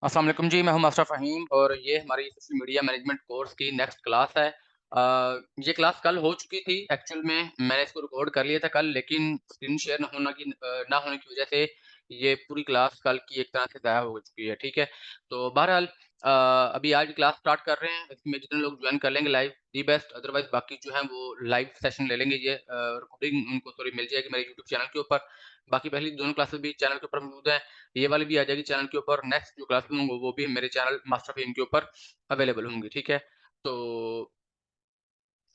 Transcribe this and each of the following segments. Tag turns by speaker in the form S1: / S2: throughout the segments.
S1: अस्सलाम वालेकुम जी, मैं हूँ मास्टर फ़हीम और ये हमारी सोशल मीडिया मैनेजमेंट कोर्स की नेक्स्ट क्लास है। ये क्लास कल हो चुकी थी एक्चुअल में मैंने इसको रिकॉर्ड कर लिया था कल लेकिन स्क्रीन शेयर ना होने की वज़ह से ये पूरी क्लास कल की एक तरह से ज़ाया हो चुकी है, ठीक है? तो बहरहाल अभी आज क्लास स्टार्ट कर रहे हैं, इसमें जितने लोग जॉइन कर लेंगे लाइव दी बेस्ट अदरवाइज़ बाकी जो हैं वो लाइव सेशन ले लेंगे ये रिकॉर्डिंग उनको सॉरी मिल जाएगी मेरे यूट्यूब चैनल के ऊपर। बाकी पहली दोनों क्लासेस भी चैनल के ऊपर मौजूद हैं। ये वाली भी आ जाएगी चैनल के ऊपर, नेक्स्ट जो क्लासेस होंगी वो भी मेरे चैनल मास्टर फ़हीम के ऊपर अवेलेबल होंगी, ठीक है? तो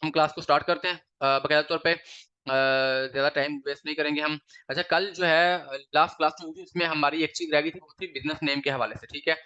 S1: हम क्लास को स्टार्ट करते हैं बाकायदा तौर पे ज़्यादा टाइम वेस्ट नहीं करेंगे हम। अच्छा कल जो है लास्ट क्लास जो हुई थी उसमें हमारी एक चीज़ रह गई थी वो थी बिज़नेस नेम के हवाले से, ठीक है?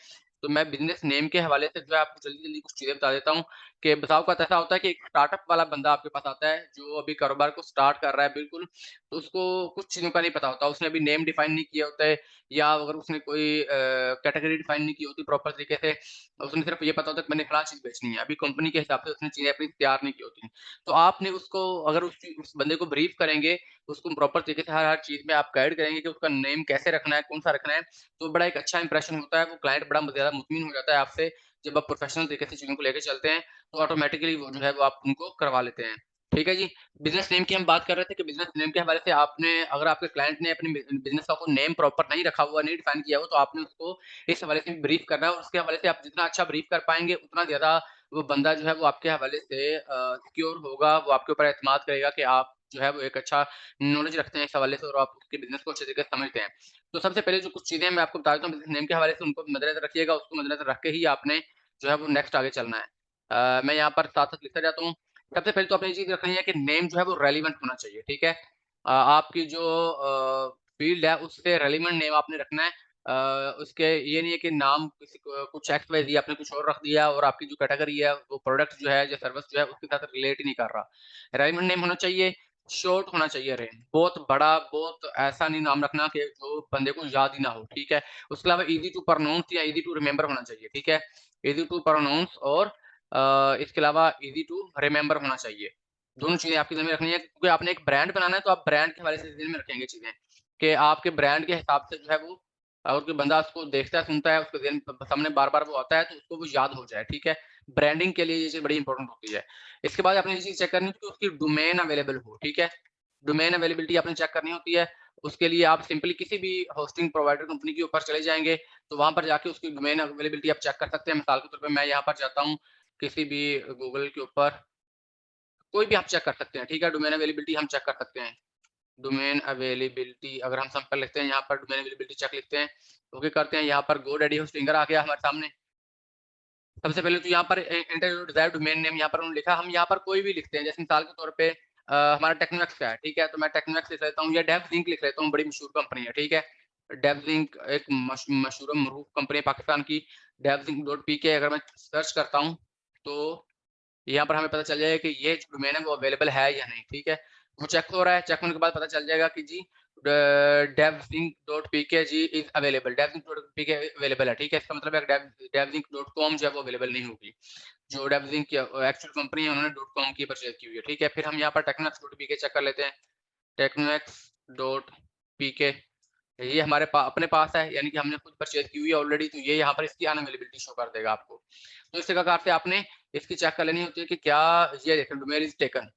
S1: तो मैं बिज़नेस नेम के हवाले से जो है आपको जल्दी-जल्दी कुछ चीज़ें बता देता हूँ कि बसाव औक़ात ऐसा होता है कि एक स्टार्टअप वाला बंदा आपके पास आता है जो अभी कारोबार को स्टार्ट कर रहा है बिल्कुल, तो उसको कुछ चीज़ों का नहीं पता होता। उसने अभी नेम डिफ़ाइन नहीं किया होता है या अगर उसने कोई कैटेगरी डिफ़ाइन नहीं की होती प्रॉपर तरीके से, उसने सिर्फ़ ये पता होता है कि मैंने फलाँ चीज़ बेचनी है। अभी कंपनी के हिसाब से उसने चीज़ें अपनी तैयार नहीं की होती। तो आपने उसको अगर उस बंदे को ब्रीफ करेंगे, उसको प्रॉपर तरीके से हर चीज़ में आप गाइड करेंगे कि उसका नेम कैसे रखना है, कौन-सा रखना है, तो बड़ा एक अच्छा इंप्रेशन होता है, वो क्लाइंट बड़ा ज़्यादा मुतमिन हो जाता है आपसे। जब आप प्रोफेशनल तरीके से चीज़ों को लेके चलते हैं, तो ऑटोमैटिकली वो जो है वो आप उनको करवा लेते हैं। ठीक है जी? बिज़नेस नेम की हम बात कर रहे थे कि बिज़नेस नेम के हवाले से आपने अगर आपके क्लाइंट ने अपने बिज़नेस का कोई नेम प्रॉपर नहीं रखा हुआ, नहीं डिफाइन किया हो, तो आपने उसको इस हवाले से भी ब्रीफ करना है और उसके हवाले से आप जितना अच्छा ब्रीफ कर पाएँगे, उतना ज़्यादा वो बंदा जो है वो आपके हवाले से सिक्योर होगा, वो आपके ऊपर एतमाद करेगा कि आप जो है वो एक अच्छा नॉलेज रखते हैं इस हवाले से और आप उसके बिज़नेस को अच्छे तरीके से समझते हैं। तो सबसे पहले जो कुछ चीज़ें मैं आपको बता देता हूँ बिज़नेस नेम के हवाले से उनको मद्देनज़र रखिएगा, उसको मद्देनज़र रख के ही आपने जो है वो नेक्स्ट आगे चलना है। मैं यहाँ पर साथ-साथ लिखता जाता हूँ। सबसे पहले तो आपने ये चीज़ रखनी है कि नेम जो है वो रेलेवेंट होना चाहिए, ठीक है? आपकी जो फ़ील्ड है उससे रेलेवेंट नेम आपने रखना है। उसके ये नहीं है कि नाम किसी को कुछ एक्स वाई ज़ेड आपने कुछ और रख दिया और आपकी जो कैटेगरी है, वो प्रोडक्ट जो है या सर्विस जो है उसके साथ रिलेट ही नहीं कर रहा। रेलेवेंट नेम होना चाहिए, शॉर्ट होना चाहिए नेम, बहुत बड़ा, बहुत ऐसा नहीं नाम रखना कि जो बंदे को याद ही ना हो, ठीक है? उसके अलावा ईज़ी टू प्रोनाउंस या ईज़ी टू रिमेंबर होना चाहिए, ठीक है? ईज़ी टू प्रोनाउंस और इसके अलावा ईज़ी टू रिमेंबर होना चाहिए। दोनों चीज़ें आपकी ज़हन में रखनी है क्योंकि आपने एक ब्रांड बनाना है, तो आप ब्रांड के हवाले से ज़हन में रखेंगे चीज़ें, कि आपके ब्रांड के हिसाब से जो है वो अगर कोई बंदा उसको देखता है, सुनता है, उसके ज़हन सामने बार-बार वो आता है, तो उसको वो याद हो जाए, ठीक है? ब्रांडिंग के लिए ये चीज़ बड़ी इंपॉर्टेंट होती है। इसके बाद आपने ये चीज़ चेक करनी है कि उसकी डोमेन अवेलेबल हो, ठीक है? डोमेन अवेलेबिलिटी आपने चेक करनी होती है। उसके लिए आप सिंपली किसी भी होस्टिंग प्रोवाइडर कंपनी के ऊपर चले जाएँगे, तो वहाँ पर जाके उसकी डोमेन अवेलेबिलिटी आप चेक कर सकते हैं। मिसाल के तौर पे मैं यहाँ पर जाता हूँ, किसी भी गूगल के ऊपर कोई भी आप चेक कर सकते हैं, ठीक है? डोमेन अवेलेबिलिटी हम चेक कर सकते हैं। डोमेन अवेलेबिलिटी अगर हम सिंपल लिखते हैं यहाँ पर डोमेन अवेलेबिलिटी चेक लिखते हैं, ओके करते हैं, यहाँ पर गोडैडी होस्टिंगर आ गया हमारे सामने। सबसे पहले तो यहाँ पर enter your desired domain name यहाँ पर उन्होंने लिखा, हम यहाँ पर कोई भी लिखते हैं, जैसे मिसाल के तौर पे हमारा टेक्नोमैक्स का है, ठीक है? तो मैं टेक्नोमैक्स लिख लेता हूँ या डेवज़िंक लिख लेता हूँ, बड़ी मशहूर कंपनी है, ठीक है? डेवज़िंक एक मशहूर और मरूफ कंपनी है पाकिस्तान की, डेवज़िंक.पीके अगर मैं सर्च करता हूँ, तो यहाँ पर हमें पता चल जाएगा कि ये जो डोमेन है वो अवेलेबल है या नहीं, ठीक है? वो चेक हो रहा है, चेक होने के बाद पता चल जाएगा कि जी devzinc.pk जी इज़ अवेलेबल, devzinc.pk अवेलेबल है, ठीक है? इसका मतलब है devzinc.com जो है वो अवेलेबल नहीं होगी। जो devzinc एक्चुअल कंपनी है उन्होंने .com की परचेज़ की हुई है, ठीक है? फिर हम यहाँ पर technomax.pk चेक कर लेते हैं, technomax.pk ये हमारे अपने पास है, यानी कि हमने खुद परचेज़ की हुई है ऑलरेडी, तो ये यहाँ पर इसकी अनअवेलेबिलिटी शो कर देगा आपको। तो इस प्रकार से आपने इसकी चेक कर लेनी होती है कि क्या ये देखें डोमेन इज़ टेकन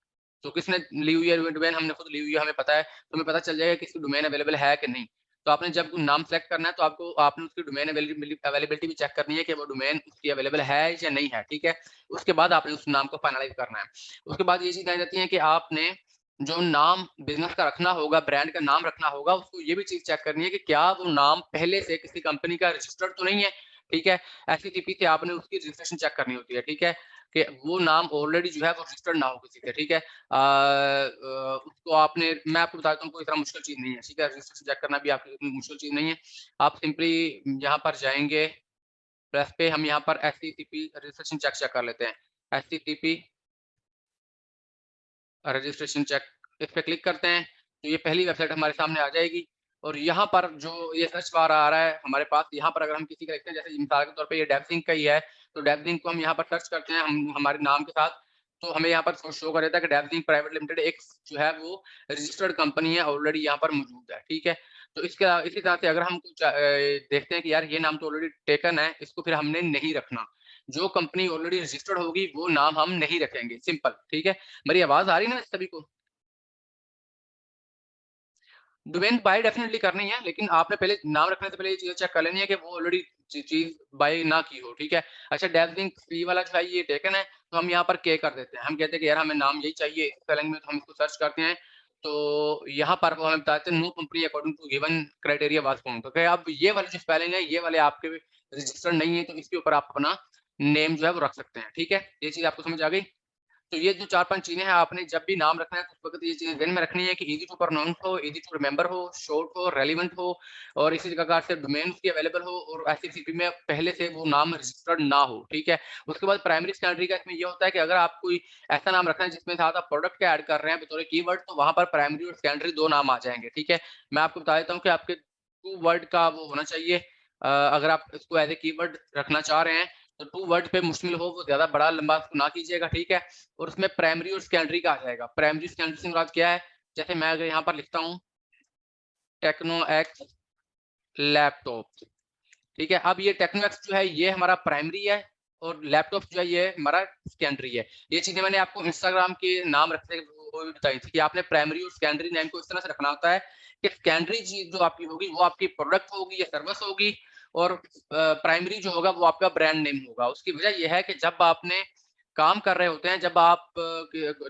S1: तो किसने ली हुई है डोमेन हमने खुद ली हुई है, हमें पता है, तो हमें पता चल जाएगा कि इसकी डोमेन अवेलेबल है कि नहीं। तो आपने जब नाम सेलेक्ट करना है तो आपने उसकी डोमेन अवेलेबिलिटी भी चेक करनी है कि वो डोमेन उसकी अवेलेबल है या नहीं है, ठीक है? उसके बाद आपने उस नाम को फाइनलाइज़ करना है। उसके बाद ये चीज़ आ जाती है कि आपने जो नाम बिज़नेस का रखना होगा, ब्रांड का नाम रखना होगा, उसको ये भी चीज़ चेक करनी है कि क्या वो नाम पहले से किसी कंपनी का रजिस्टर्ड तो नहीं है, ठीक है? एससीटीपी से आपने उसकी रजिस्ट्रेशन चेक करनी होती है, ठीक है? कि वो नाम ऑलरेडी जो है वो रजिस्टर्ड ना हो किसी से, ठीक है? उसको आपने मैं आपको बता देता हूँ कोई इतना मुश्किल चीज़ नहीं है, ठीक है? रजिस्ट्रेशन चेक करना भी आपकी इतनी मुश्किल चीज़ नहीं है। आप सिंपली यहाँ पर जाएँगे, प्रेस पे हम यहाँ पर एससीटीपी रजिस्ट्रेशन चेक कर लेते हैं। एससीटीपी रजिस्ट्रेशन चेक इस पे क्लिक करते हैं, तो ये पहली वेबसाइट हमारे सामने आ जाएगी और यहाँ पर जो ये सर्च बार आ रहा है हमारे पास, यहाँ पर अगर हम किसी का लिखते हैं, जैसे मिसाल के तौर पे ये डेवसिंक का ही है, तो डेवसिंक को हम यहाँ पर सर्च करते हैं हम हमारे नाम के साथ, तो हमें यहाँ पर शो कर देता है कि डेवसिंक प्राइवेट लिमिटेड एक जो है वो रजिस्टर्ड कंपनी है, ऑलरेडी यहाँ पर मौजूद है, ठीक है? तो इसी तरह से अगर हम कुछ देखते हैं कि यार ये नाम तो ऑलरेडी टेकन है, इसको फिर हमने नहीं रखना। जो कंपनी ऑलरेडी रजिस्टर्ड होगी, वो नाम हम नहीं रखेंगे, सिंपल, ठीक है? मेरी आवाज़ आ रही है ना सभी को? डोमेन बाय डेफिनिटली करनी है, लेकिन आपने पहले नाम रखने से पहले ये चीज़ें चेक कर लेनी है कि वो ऑलरेडी चीज़ बाय ना की हो, ठीक है? अच्छा डेवलिंक फ्री वाला जो है ये टेकन है, तो हम यहाँ पर के कर देते हैं। हम कहते हैं कि यार हमें नाम यही चाहिए स्पेलिंग में, तो हम इसको सर्च करते हैं। तो यहाँ पर वो हमें बताते हैं no company according to given criteria was found. तो क्या अब ये वाली जो स्पेलिंग है, ये वाले आपके रजिस्टर्ड नहीं है, तो इसके ऊपर आप अपना नेम जो है वो रख सकते हैं, ठीक है? ये चीज़ आपको समझ आ गई? तो ये जो 4-5 चीज़ें हैं आपने जब भी नाम रखना है तो उस वक़्त ये चीज़ें ज़हन में रखनी है कि ईज़ी टू प्रोनाउंस हो, ईज़ी टू रिमेंबर हो, शॉर्ट हो, रेलेवेंट हो और इसी प्रकार से डोमेन उसकी अवेलेबल हो और आईसीसीपी में पहले से वो नाम रजिस्टर्ड ना हो, ठीक है? उसके बाद प्राइमरी सेकेंडरी का इसमें ये होता है कि अगर आप कोई ऐसा नाम रख रहे हैं जिसमें साथ आप प्रोडक्ट के ऐड कर रहे हैं बतौर कीवर्ड तो वहाँ पर प्राइमरी और सेकेंडरी 2 नाम आ जाएँगे, ठीक है? मैं आपको बता देता हूँ कि आपके 2 वर्ड का वो होना चाहिए अगर आप इसको एज़ अ कीवर्ड रखना चाह रहे हैं तो 2 वर्ड पे मुश्तमिल हो, वो ज़्यादा बड़ा लंबा उसको ना कीजिएगा, ठीक है? और उसमें प्राइमरी और सेकेंडरी का आ जाएगा। प्राइमरी सेकेंडरी से मुराद क्या है? जैसे मैं अगर यहाँ पर लिखता हूँ टेक्नो एक्स लैपटॉप, ठीक है? अब ये टेक्नो एक्स जो है ये हमारा प्राइमरी है और लैपटॉप जो है ये हमारा सेकेंडरी है। ये चीज़ें मैंने आपको इंस्टाग्राम के नाम रखते वो भी बताई थी कि आपने प्राइमरी और सेकेंडरी नेम को इस तरह से रखना होता है कि सेकेंडरी चीज़ जो आपकी होगी वो आपकी प्रोडक्ट होगी या सर्विस होगी और प्राइमरी जो होगा वो आपका ब्रांड नेम होगा। उसकी वजह ये है कि जब आपने काम कर रहे होते हैं, जब आप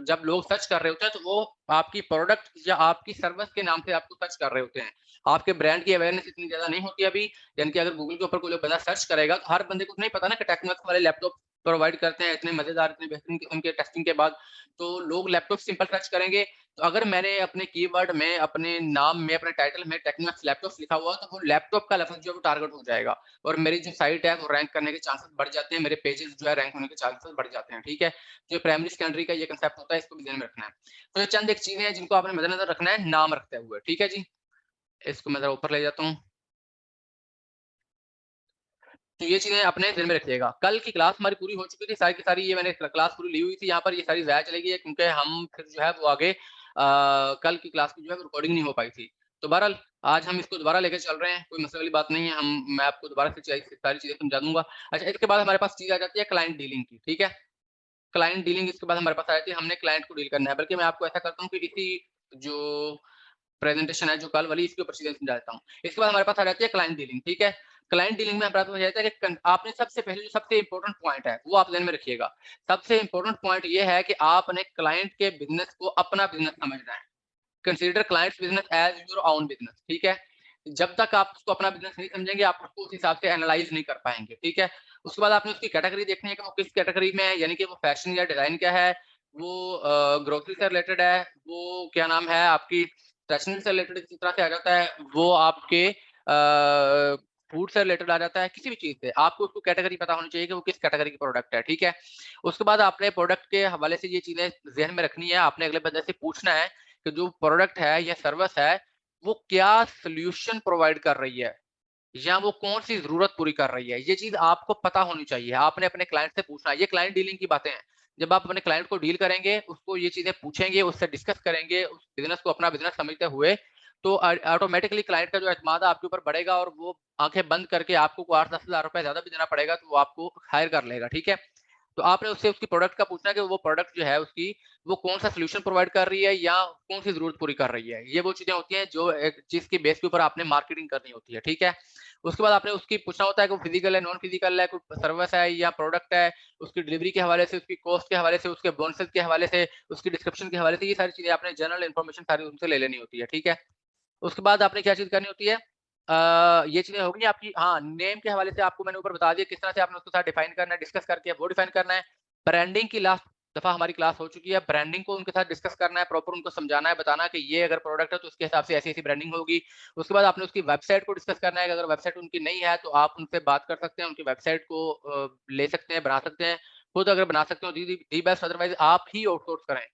S1: जब लोग सर्च कर रहे होते हैं, तो वो आपकी प्रोडक्ट या आपकी सर्विस के नाम से आपको सर्च कर रहे होते हैं। आपके ब्रांड की अवेयरनेस इतनी ज़्यादा नहीं होती अभी, यानी कि अगर गूगल के ऊपर कोई लोग बंदा सर्च करेगा, तो हर बंदे को नहीं पता ना कि टेक्नोमैक्स वाले लैपटॉप प्रोवाइड करते हैं, इतने मज़ेदार, इतने बेहतरीन किस्म के टेस्टिंग के बाद, तो लोग लैपटॉप सिंपल सर्च करेंगे। तो अगर मैंने अपने कीवर्ड में, अपने नाम में, अपने टाइटल में टेक्नोमैक्स लैपटॉप्स लिखा हुआ है, तो वो लैपटॉप का लफ़्ज़ जो है वो टारगेट हो जाएगा और मेरी जो साइट है, वो रैंक करने के चांसेस बढ़ जाते हैं, मेरे पेजेज़ जो है रैंक होने के चांसेस बढ़ जाते हैं, ठीक है? जो प्राइमरी सेकेंडरी का ये कांसेप्ट होता है, इसको भी ध्यान में रखना है। तो ये चंद एक चीज़ें हैं जिनको आपने मद्देनज़र रखना है नाम रखते हुए, ठीक है जी? इसको मैं ज़रा ऊपर ले जाता हूँ। तो ये चीज़ें अपने दिल में रखिएगा। कल की क्लास हमारी पूरी हो चुकी थी, सारी की सारी ये मैंने क्लास पूरी ली हुई थी, यहाँ पर ये सारी ज़ाया चली गई है क्योंकि हम फिर जो है वो आगे कल की क्लास की जो है रिकॉर्डिंग नहीं हो पाई थी। तो बहरहाल आज हम इसको दोबारा लेके चल रहे हैं, कोई मसले वाली बात नहीं है, मैं आपको दोबारा से सारी चीज़ें समझा दूँगा। अच्छा इसके बाद हमारे पास चीज़ आ जाती है क्लाइंट डीलिंग की, ठीक है? क्लाइंट डीलिंग इसके बाद हमारे पास आ जाती है, हमने क्लाइंट को डील करना है, बल्कि मैं आपको ऐसा करता हूँ कि इसी जो प्रेज़ेंटेशन है जो कल वाली इसके ऊपर चीज़ें समझा देता हूँ। इसके बाद हमारे पास आ जाती है क्लाइंट डीलिंग, ठीक है? क्लाइंट डीलिंग में हमारे पास हो जाता है कि आपने सबसे पहले जो सबसे इम्पोर्टेंट पॉइंट है, वो आप ध्यान में रखिएगा। सबसे इम्पोर्टेंट पॉइंट ये है कि आपने क्लाइंट के बिज़नेस को अपना बिज़नेस समझना है। Consider clients business as your own business, ठीक है? जब तक आप उसको अपना बिज़नेस नहीं समझेंगे, आप उसको उस हिसाब से एनालाइज़ नहीं कर पाएँगे, ठीक है? उसके बाद आपने उसकी कैटेगरी देखनी है कि वो किस कैटेगरी में है, यानी कि वो फैशन या डिज़ाइन का है, वो ग्रोसरी से रिलेटेड है, वो क्या नाम है आपकी स्टेशनरी से रिलेटेड इसी तरह से आ जाता है, वो आपके फूड से रिलेटेड आ जाता है, किसी भी चीज़ से। आपको उसको कैटेगरी पता होनी चाहिए कि वो किस कैटेगरी की प्रोडक्ट है, ठीक है? उसके बाद आपने प्रोडक्ट के हवाले से ये चीज़ें ज़हन में रखनी है, आपने अगले बंदे से पूछना है कि जो प्रोडक्ट है या सर्विस है, वो क्या सॉल्यूशन प्रोवाइड कर रही है या वो कौन-सी ज़रूरत पूरी कर रही है। ये चीज़ आपको पता होनी चाहिए। आपने अपने क्लाइंट से पूछना है। ये क्लाइंट डीलिंग की बातें हैं। जब आप अपने क्लाइंट को डील करेंगे, उसको ये चीज़ें पूछेंगे, उससे डिस्कस करेंगे, उस बिज़नेस को अपना बिज़नेस समझते हुए, तो ऑटोमैटिकली क्लाइंट का जो एतमाद है आपके ऊपर बढ़ेगा और वो आँखें बंद करके आपको को 8-10 हज़ार रुपए ज़्यादा भी देना पड़ेगा, तो वो आपको हायर कर लेगा, ठीक है? तो आपने उससे उसकी प्रोडक्ट का पूछना है कि वो प्रोडक्ट जो है उसकी, वो कौन-सा सॉल्यूशन प्रोवाइड कर रही है या कौन-सी ज़रूरत पूरी कर रही है। ये वो चीज़ें होती हैं जो एक चीज़ के बेस के ऊपर आपने मार्केटिंग करनी होती है, ठीक है? उसके बाद आपने उसकी पूछना होता है कि वो फिज़िकल है, नॉन फिज़िकल है, कोई सर्विस है या प्रोडक्ट है, उसकी डिलीवरी के हवाले से, उसकी कॉस्ट के हवाले से, उसके बोनसेस के हवाले से, उसकी डिस्क्रिप्शन के हवाले से, ये सारी चीज़ें आपने जनरल इन्फॉर्मेशन सारी उनसे ले लेनी होती है, ठीक है? उसके बाद आपने क्या चीज़ करनी होती है ये चीज़ें हो गई आपकी हाँ, नेम के हवाले से आपको मैंने ऊपर बता दिया किस तरह से आपने उसके साथ डिफाइन करना है, डिस्कस करके वो डिफाइन करना है। ब्रांडिंग की लास्ट दफ़ा हमारी क्लास हो चुकी है, ब्रांडिंग को उनके साथ डिस्कस करना है, प्रॉपर उनको समझाना है, बताना है कि ये अगर प्रोडक्ट है तो उसके हिसाब से ऐसी-ऐसी ब्रांडिंग होगी। उसके बाद आपने उसकी वेबसाइट को डिस्कस करना है कि अगर वेबसाइट उनकी नहीं है तो आप उनसे बात कर सकते हैं, उनकी वेबसाइट को ले सकते हैं, बना सकते हैं। खुद अगर बना सकते हो दी बेस्ट अदरवाइज़ आप ही आउटसोर्स करें।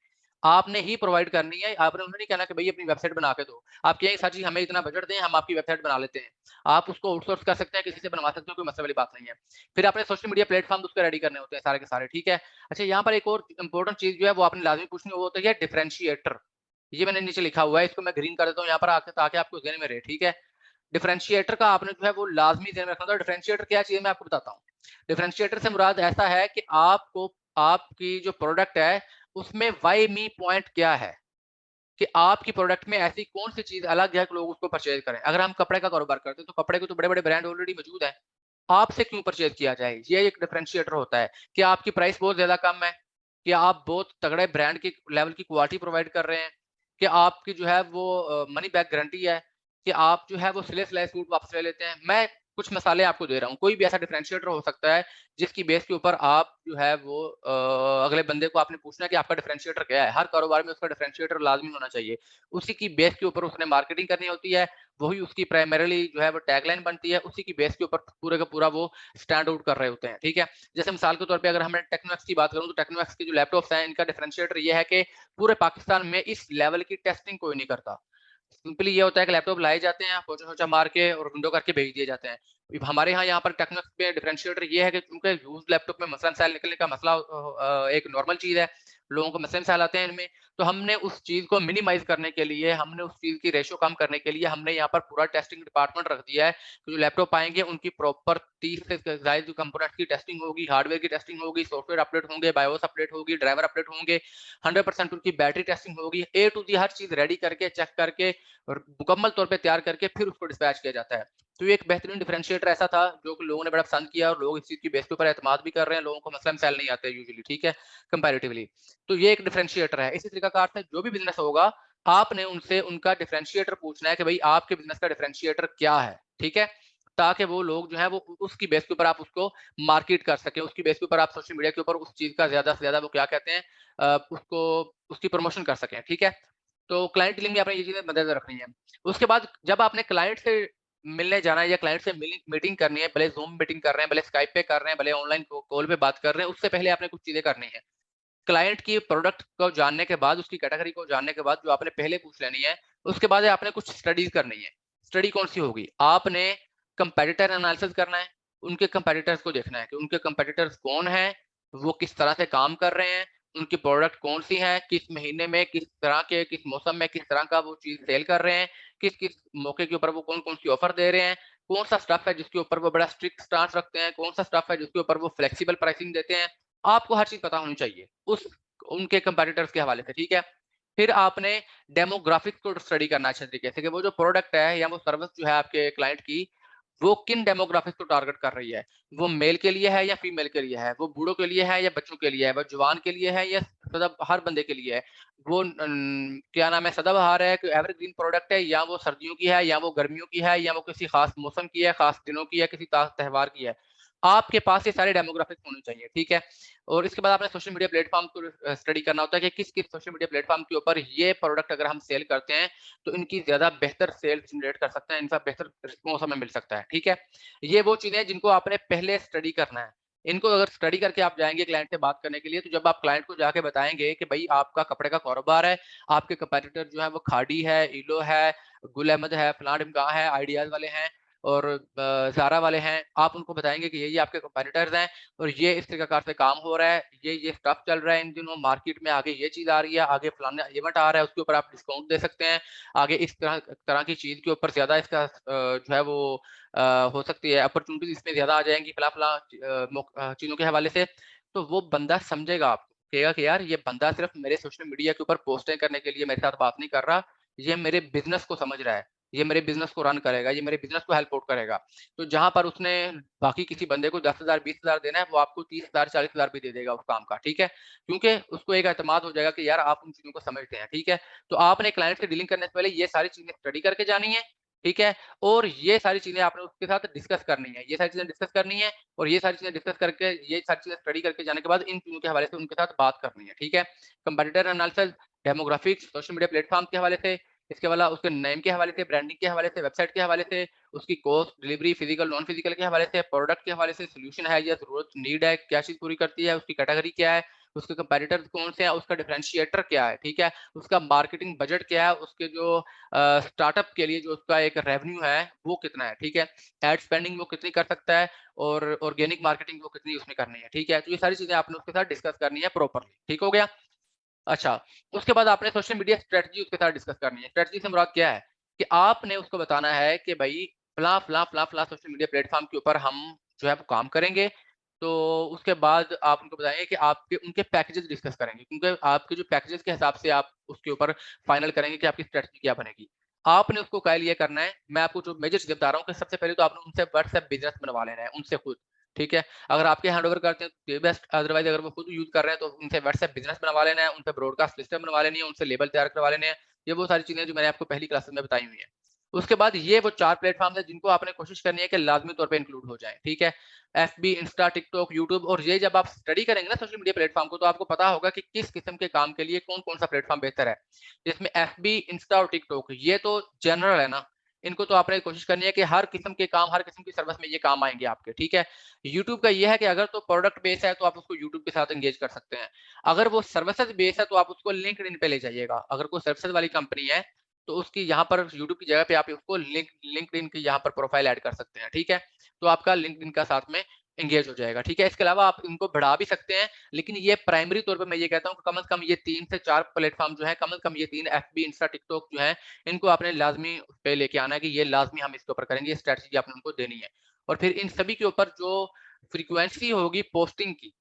S1: आपने ही प्रोवाइड करनी है, आपने उन्हें नहीं कहना कि भई अपनी वेबसाइट बना के दो। आप कहेंगे सर जी हमें इतना बजट दें, हम आपकी वेबसाइट बना लेते हैं। आप उसको आउटसोर्स कर सकते हैं, किसी से बनवा सकते हो, कोई मसले वाली बात नहीं है। फिर आपने सोशल मीडिया प्लेटफ़ॉर्म उसके रेडी करने होते हैं सारे के सारे, ठीक है? अच्छा यहाँ पर एक और इम्पोर्टेंट चीज़ जो है वो आपने लाज़मी पूछनी है, वो होता है डिफरेंशिएटर। ये मैंने नीचे लिखा हुआ है, इसको मैं ग्रीन कर देता हूँ यहाँ पर आके ताकि आपको ज़हन में रहे, ठीक है? डिफरेंशिएटर का आपने जो है वो लाज़मी ध्यान रखना था। डिफरेंशिएटर क्या चीज़ है मैं आपको बताता हूँ। डिफरेंशिएटर से मुराद ऐसा है कि आपको आपकी जो प्रोडक्ट है, उसमें व्हाई मी पॉइंट क्या है? कि आपकी प्रोडक्ट में ऐसी कौन-सी चीज़ अलग है कि लोग उसको परचेज़ करें। अगर हम कपड़े का कारोबार करते हैं, तो कपड़े के तो बड़े-बड़े ब्रांड ऑलरेडी मौजूद हैं। आपसे क्यों परचेज़ किया जाए? ये एक डिफरेंशिएटर होता है। क्या आपकी प्राइस बहुत ज़्यादा कम है? क्या आप बहुत तगड़े ब्रांड की लेवल की क्वालिटी प्रोवाइड कर रहे हैं? क्या आपकी जो है वो मनी बैक गारंटी है? कि आप जो है वो सिले-सिलाए सूट वापस ले लेते हैं? मैं कुछ मसाले आपको दे रहा हूँ। कोई भी ऐसा डिफरेंशिएटर हो सकता है, जिसकी बेस के ऊपर आप जो है वो अगले बंदे को आपने पूछना है कि आपका डिफरेंशिएटर क्या है? हर कारोबार में उसका डिफरेंशिएटर लाज़मी होना चाहिए। उसी की बेस के ऊपर उसने मार्केटिंग करनी होती है, वही उसकी प्राइमरीली जो है वो टैगलाइन बनती है, उसी की बेस के ऊपर पूरे का पूरा वो स्टैंड आउट कर रहे होते हैं, ठीक है? जैसे मिसाल के तौर पे अगर मैं टेक्नोमैक्स की बात करूँ, तो टेक्नोमैक्स के जो लैपटॉप्स हैं, इनका डिफरेंशिएटर ये है कि पूरे पाकिस्तान में इस लेवल की टेस्टिंग कोई नहीं करता। सिंपली ये होता है कि लैपटॉप लाए जाते हैं, पोंछा-वोछा मार के और विंडो करके भेज दिए जाते हैं। हमारे यहाँ पर टेक्नोमैक्स पे डिफरेंशिएटर ये है कि चूँकि यूज़्ड लैपटॉप में मसलन-मसाइल निकलने का मसला एक नॉर्मल चीज़ है, लोगों को मसले-मसाइल आते हैं इनमें, तो हमने उस चीज़ को मिनिमाइज़ करने के लिए, हमने उस चीज़ की रेशो कम करने के लिए, हमने यहाँ पर पूरा टेस्टिंग डिपार्टमेंट रख दिया है। तो जो लैपटॉप आएँगे, उनकी प्रॉपर 30 से ज़ायद जो कंपोनेंट्स की टेस्टिंग होगी, हार्डवेयर की टेस्टिंग होगी, सॉफ्टवेयर अपडेट होंगे, बायोस अपडेट होगी, ड्राइवर अपडेट होंगे, 100% उनकी बैटरी टेस्टिंग होगी, ए टू ज़ेड हर चीज़ रेडी करके, चेक करके और मुकम्मल तौर पे तैयार करके फिर उसको डिस्पैच किया जाता है। तो ये एक बेहतरीन डिफरेंशिएटर ऐसा था जो कि लोगों ने बड़ा पसंद किया और लोग इस चीज़ की बेस के ऊपर एतमाद भी कर रहे हैं, लोगों को मसला-मसाइल नहीं आते यूजुअली, ठीक है? कंपैरेटिवली। तो ये एक डिफरेंशिएटर है। इसी तरीक़ा कार से जो भी बिज़नेस होगा, आपने उनसे उनका डिफरेंशिएटर पूछना है कि भई आपके बिज़नेस का डिफरेंशिएटर क्या है? ठीक है? ताकि वो लोग जो हैं वो उसकी बेस के ऊपर आप उसको मार्केट कर सकें, उसकी बेस के ऊपर आप सोशल मीडिया के ऊपर उस चीज़ का ज़्यादा से ज़्यादा वो क्या कहते हैं उसको उसकी प्रमोशन कर सकें, ठीक है? तो क्लाइंट डीलिंग में आपने ये चीज़ें मद्देनज़र रखनी है। उसके बाद जब आपने क्लाइंट से मिलने जाना है या क्लाइंट से मीटिंग करनी है, भले ज़ूम मीटिंग कर रहे हैं, भले स्काइप पे कर रहे हैं, भले ऑनलाइन कॉल पे बात कर रहे हैं, उससे पहले आपने कुछ चीज़ें करनी है। क्लाइंट की प्रोडक्ट को जानने के बाद, उसकी कैटेगरी को जानने के बाद जो आपने पहले पूछ लेनी है, उसके बाद आपने कुछ स्टडीज़ करनी है। स्टडी कौन-सी होगी? आपने कंपैरेटर एनालिसिस करना है, उनके कंपैरेटर्स को देखना है कि उनके कंपैरेटर्स कौन हैं, वो किस तरह से काम कर रहे हैं, उनकी प्रोडक्ट कौन-सी हैं, किस महीने में, किस तरह के, किस मौसम में, किस तरह का वो चीज़ सेल कर रहे हैं, किस-किस मौके के ऊपर वो कौन-कौन सी ऑफर दे रहे हैं, कौन-सा स्टफ है जिसके ऊपर वो बड़ा स्ट्रिक्ट स्टांस रखते हैं, कौन-सा स्टफ है जिसके ऊपर वो फ्लेक्सिबल प्राइसिंग देते हैं। आपको हर चीज़ पता होनी चाहिए, उस उनके कंपैरेटर्स के हवाले से, ठीक है? फिर आपने डेमोग्राफिक्स को स्टडी करना है अच्छे तरीके से कि वो जो प्रोडक्ट है या वो सर्विस जो है आपके क्लाइंट की, वो किन डेमोग्राफिक्स को टारगेट कर रही है। वो मेल के लिए है या फीमेल के लिए है, वो बूढ़ों के लिए है या बच्चों के लिए है, वो जवान के लिए है या मतलब हर बंदे के लिए है। वो क्या नाम है सदाबहार है, कोई एवरग्रीन प्रोडक्ट है या वो सर्दियों की है या वो गर्मियों की है या वो किसी खास मौसम की है, खास दिनों की है, किसी त्योहार की है। आपके पास ये सारे डेमोग्राफिक्स होने चाहिए, ठीक है? और इसके बाद आपने सोशल मीडिया प्लेटफ़ॉर्म को स्टडी करना होता है कि किस-किस सोशल मीडिया प्लेटफ़ॉर्म के ऊपर ये प्रोडक्ट अगर हम सेल करते हैं, तो इनकी ज़्यादा बेहतर सेल्स जनरेट कर सकते हैं, इनका बेहतर रिस्पॉन्स हमें मिल सकता है, ठीक है? ये वो चीज़ें हैं जिनको आपने पहले स्टडी करना है। इनको अगर स्टडी करके आप जाएँगे क्लाइंट से बात करने के लिए, तो जब आप क्लाइंट को जाके बताएँगे कि भई आपका कपड़े का कारोबार है, आपके कंपैरेटर जो है वो खादी है, इलो है, गुल अहमद है, फलाँ-ढिमकाँ है, आइडियाज़ वाले हैं और ज़ारा वाले हैं। आप उनको बताएँगे कि ये आपके कंपैरेटर्स हैं और ये इस तरीक़ाकार से काम हो रहा है, ये स्टफ चल रहा है इन दिनों मार्केट में, आगे ये चीज़ आ रही है, आगे फलाना इवेंट आ रहा है, उसके ऊपर आप डिस्काउंट दे सकते हैं। आगे इस तरह तरह की चीज़ के ऊपर ज़्यादा इसका जो है वो हो सकती है अपॉर्च्युनिटीज़ इसमें ज़्यादा आ जाएँगी फला-फला चीज़ों के हवाले से। तो वो बंदा समझेगा आपको, कहेगा कि यार ये बंदा सिर्फ़ मेरे सोशल मीडिया के ऊपर पोस्टें करने के लिए मेरे साथ बात नहीं कर रहा, ये मेरे बिज़नेस को समझ रहा है, ये मेरे बिज़नेस को रन करेगा, ये मेरे बिज़नेस को हेल्प आउट करेगा। तो जहाँ पर उसने बाकी किसी बंदे को 10,000 20,000 देना है, वो आपको 30,000 40,000 भी दे देगा उस काम का, ठीक है? क्योंकि उसको एक एतमाद हो जाएगा कि यार आप उन चीज़ों को समझते हैं, ठीक है? तो आपने क्लाइंट से डीलिंग करने से पहले ये सारी चीज़ें स्टडी करके जानी है, ठीक है? और ये सारी चीज़ें आपने उसके साथ डिस्कस करनी है। ये सारी चीज़ें डिस्कस करनी है और ये सारी चीज़ें डिस्कस करके ये सारी चीज़ें स्टडी करके जाने के बाद इन चीज़ों के हवाले से उनके साथ बात करनी है, ठीक है? Comparator analysis, demographics, social media platform के हवाले से, इसके अलावा उसके नेम के हवाले से, ब्रांडिंग के हवाले से, वेबसाइट के हवाले से, उसकी cost, delivery, physical, non physical के हवाले से, प्रोडक्ट के हवाले से, सॉल्यूशन है या ज़रूरत, नीड है, क्या चीज़ पूरी करती है, उसकी कैटेगरी क्या है, उसके कंपैरेटर्स कौन से हैं, उसका डिफरेंशिएटर क्या है, ठीक है? उसका मार्केटिंग बजट क्या है, उसके जो स्टार्टअप के लिए जो उसका एक रेवेन्यू है, वो कितना है, ठीक है? एड स्पेंडिंग वो कितनी कर सकता है और ऑर्गेनिक मार्केटिंग वो कितनी उसने करनी है, ठीक है? तो ये सारी चीज़ें आपने उसके साथ डिस्कस करनी है प्रॉपर्ली, ठीक हो गया? अच्छा, उसके बाद आपने सोशल मीडिया स्ट्रैटेजी उसके साथ डिस्कस करनी है। स्ट्रैटेजी से मुराद क्या है कि आपने उसको बताना है कि भई फ़लाँ सोशल मीडिया प्लेटफ़ॉर्म के ऊपर हम जो है वो काम करेंगे। तो उसके बाद आप उनको बताएँगे कि आपके उनके पैकेजेज़ डिस्कस करेंगे, क्योंकि आपके जो पैकेजेज़ के हिसाब से आप उसके ऊपर फाइनल करेंगे कि आपकी स्ट्रैटेजी क्या बनेगी। आपने उसको कायल ये करना है, मैं आपको जो मेजर चीज़ें बता रहा हूँ कि सबसे पहले तो आपने उनसे व्हाट्सएप बिज़नेस बनवा लेना है, उनसे खुद, ठीक है? अगर आपके हैंडओवर करते हैं तो ये बेस्ट, अदरवाइज़ अगर वो खुद यूज़ कर रहे हैं तो उनसे व्हाट्सएप बिज़नेस बनवा लेना है, उन पे ब्रॉडकास्ट सिस्टम बनवा लेनी है, उनसे लेबल तैयार करवा लेने हैं। ये वो सारी चीज़ें जो मैंने आपको पहली क्लासेस में बताई हुई हैं। उसके बाद ये वो 4 प्लेटफ़ॉर्म्स हैं जिनको आपने कोशिश करनी है कि लाज़मी तौर पे इंक्लूड हो जाएँ, ठीक है? एफबी, इंस्टा, टिकटॉक, यूट्यूब, और ये जब आप स्टडी करेंगे ना सोशल मीडिया प्लेटफ़ॉर्म को, तो आपको पता होगा कि किस किस्म के काम के लिए कौन-कौन सा प्लेटफ़ॉर्म बेहतर है। जिसमें एफबी, इंस्टा और टिकटॉक ये तो जनरल है ना, इनको तो आपने कोशिश करनी है कि हर किस्म के काम, हर किस्म की सर्विस में ये काम आएँगे आपके, ठीक है? यूट्यूब का ये है कि अगर तो प्रोडक्ट बेस है तो आप उसको यूट्यूब के साथ एंगेज कर सकते हैं। अगर वो सर्विसेज़ बेस है तो आप उसको लिंक्डइन पे ले जाइएगा। अगर कोई सर्विसेज़ वाली कंपनी है, तो उसकी यहाँ पर यूट्यूब की जगह पे आप उसको लिंक्डइन की यहाँ पर प्रोफाइल ऐड कर सकते हैं, ठीक है? तो आपका लिंक्डइन का साथ में एंगेज हो जाएगा, ठीक है? इसके अलावा आप इनको बढ़ा भी सकते हैं, लेकिन ये प्राइमरी तौर पे मैं ये कहता हूँ कि कम से कम ये 3 से 4 प्लेटफ़ॉर्म जो हैं, कम से कम ये 3 एफबी, इंस्टा, टिकटॉक जो हैं, इनको आपने लाज़मी उस पे लेके आना है कि ये लाज़मी हम इसके ऊपर करेंगे, ये स्ट्रैटेजी आपने उनको देनी है। और फिर इन सभी के ऊपर जो फ्रीक्वेंसी होगी पोस्टिंग की,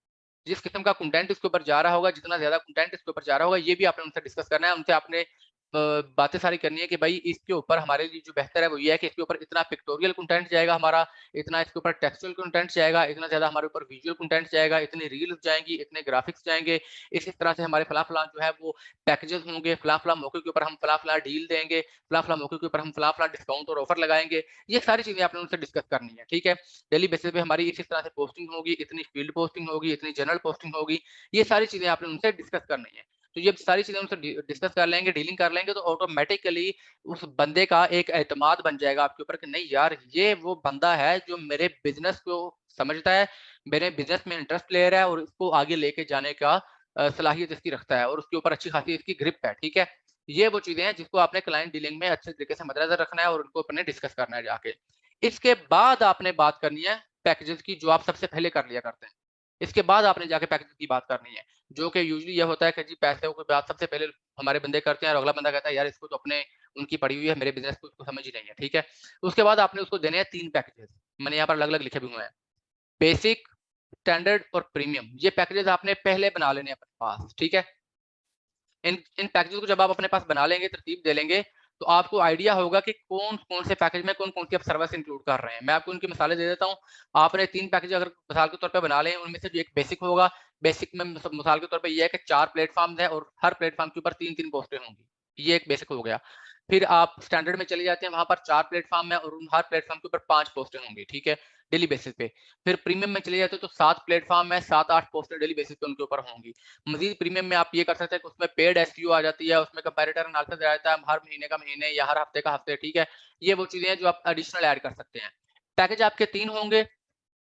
S1: जिस किस्म का कंटेंट इसके ऊपर जा रहा होगा, जितना ज़्यादा कंटेंट इसके ऊपर जा रहा होगा, ये भी आपने उनसे डिस्कस करना है। उनसे आपने बातें सारी करनी है कि भई इसके ऊपर हमारे लिए जो बेहतर है वो ये है कि इसके ऊपर इतना पिक्टोरियल कंटेंट जाएगा हमारा, इतना इसके ऊपर टेक्सचुअल कंटेंट जाएगा, इतना ज़्यादा हमारे ऊपर विजुअल कंटेंट जाएगा, इतनी रील्स जाएँगी, इतने ग्राफिक्स जाएँगे। इस तरह से हमारे फलाँ-फलाँ जो है वो पैकेजेज़ होंगे, फलाँ-फलाँ मौके के ऊपर हम फलाँ-फलाँ डील देंगे, फलाँ-फलाँ मौके के ऊपर हम फलाँ-फलाँ डिस्काउंट और ऑफर लगाएँगे। ये सारी चीज़ें आपने उनसे डिस्कस करनी है, ठीक है? डेली बेसिस पे हमारी इस तरह से पोस्टिंग होगी, इतनी फील्ड पोस्टिंग होगी, इतनी जनरल पोस्टिंग होगी। ये सारी चीज़ें आपने उनसे डिस्कस करनी है। तो ये सारी चीज़ें उनसे डिस्कस कर लेंगे, डीलिंग कर लेंगे, तो ऑटोमैटिकली उस बंदे का एक एतमाद बन जाएगा आपके ऊपर कि नहीं यार, ये वो बंदा है जो मेरे बिज़नेस को समझता है, मेरे बिज़नेस में इंटरेस्ट ले रहा है और इसको आगे लेके जाने का सलाहियत इसकी रखता है और उसके ऊपर अच्छी खासी इसकी ग्रिप है, ठीक है? ये वो चीज़ें हैं जिसको आपने क्लाइंट डीलिंग में अच्छे तरीके से मद्देनज़र रखना है और उनको अपने डिस्कस करना है जाके। इसके बाद आपने बात करनी है पैकेजेज़ की, जो आप सबसे पहले कर लिया करते हैं। इसके बाद आपने जाके पैकेजेज़ की बात करनी है, जो कि यूजुअली ये होता है कि जी पैसों की बात सबसे पहले हमारे बंदे करते हैं और अगला बंदा कहता है यार इसको तो अपने उनकी पड़ी हुई है, मेरे बिज़नेस को उसको समझ ही नहीं है, ठीक है? उसके बाद आपने उसको देने हैं 3 पैकेजेज़, मैंने यहाँ पर अलग-अलग लिखे भी हुए हैं। बेसिक, स्टैंडर्ड और प्रीमियम, ये पैकेजेज़ आपने पहले बना लेने हैं अपने पास, ठीक है? इन इन पैकेजेज़ को जब आप अपने पास बना लेंगे, तरतीब दे लेंगे, तो आपको आइडिया होगा कि कौन-कौन से पैकेज में कौन-कौन सी आप सर्विस इंक्लूड कर रहे हैं। मैं आपको उनकी मिसालें दे देता हूँ। आपने 3 पैकेज अगर मिसाल के तौर पे बना लें, उनमें से जो एक बेसिक होगा, बेसिक में मिसाल के तौर पे ये है कि 4 प्लेटफ़ॉर्म्स हैं और हर प्लेटफ़ॉर्म के ऊपर 3-3 पोस्टें होंगी। ये एक बेसिक हो गया। फिर आप स्टैंडर्ड में चले जाते हैं, वहाँ पर 4 प्लेटफ़ॉर्म है और उन हर प्लेटफ़ॉर्म के ऊपर 5 पोस्टें होंगी, ठीक है? डेली बेसिस पे। फिर प्रीमियम में चले जाते हो तो 7 प्लेटफ़ॉर्म है, 7-8 पोस्टें डेली बेसिस पे उनके ऊपर होंगी। मज़ीद प्रीमियम में आप ये कर सकते हैं कि उसमें पेड एसईओ आ जाती है, उसमें कंपैरेटर एनालिसिस आ जाता है, हर महीने का महीने या हर हफ्ते का हफ्ते, ठीक है? ये वो चीज़ें हैं जो आप एडिशनल ऐड कर सकते हैं। पैकेज आपके 3 होंगे,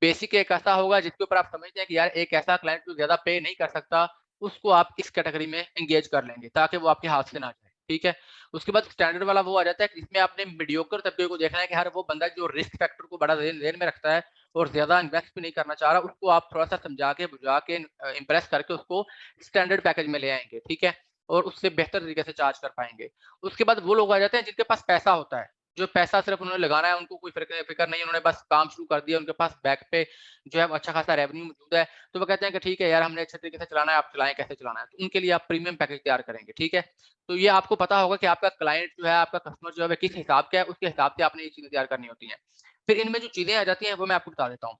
S1: बेसिक एक ऐसा होगा जिसके ऊपर आप समझते हैं कि यार एक ऐसा क्लाइंट जो ज़्यादा पे नहीं कर सकता, उसको आप इस कैटेगरी में एंगेज कर लेंगे ताकि वो आपके हाथ से ना जाए, ठीक है? उसके बाद स्टैंडर्ड वाला वो आ जाता है कि जिसमें आपने मीडियोकर तबके को देखना है कि हर वो बंदा जो रिस्क फैक्टर को बड़ा ज़हन में रखता है और ज़्यादा इन्वेस्ट भी नहीं करना चाह रहा, उसको आप थोड़ा-सा समझा के, बुझा के इम्प्रेस करके उसको स्टैंडर्ड पैकेज में ले आएँगे, ठीक है? और उससे बेहतर तरीके से चार्ज कर पाएँगे। उसके बाद वो लोग आ जाते हैं जिनके पास पैसा होता है, जो पैसा सिर्फ़ उन्होंने लगाना है, उनको कोई फ़िक्र नहीं है, उन्होंने बस काम शुरू कर दिया, उनके पास बैक पे जो है वो अच्छा खासा रेवेन्यू मौजूद है, तो वो कहते हैं कि ठीक है यार, हमने अच्छे तरीके से चलाना है, आप चलाएँ कैसे चलाना है। तो उनके लिए आप प्रीमियम पैकेज तैयार करेंगे, ठीक है? तो ये आपको पता होगा कि आपका क्लाइंट जो है, आपका कस्टमर जो है, वो किस हिसाब का है, उसके हिसाब से आपने ये चीज़ें तैयार करनी होती हैं। फिर इनमें जो चीज़ें आ जाती हैं, वो मैं आपको बता देता हूँ।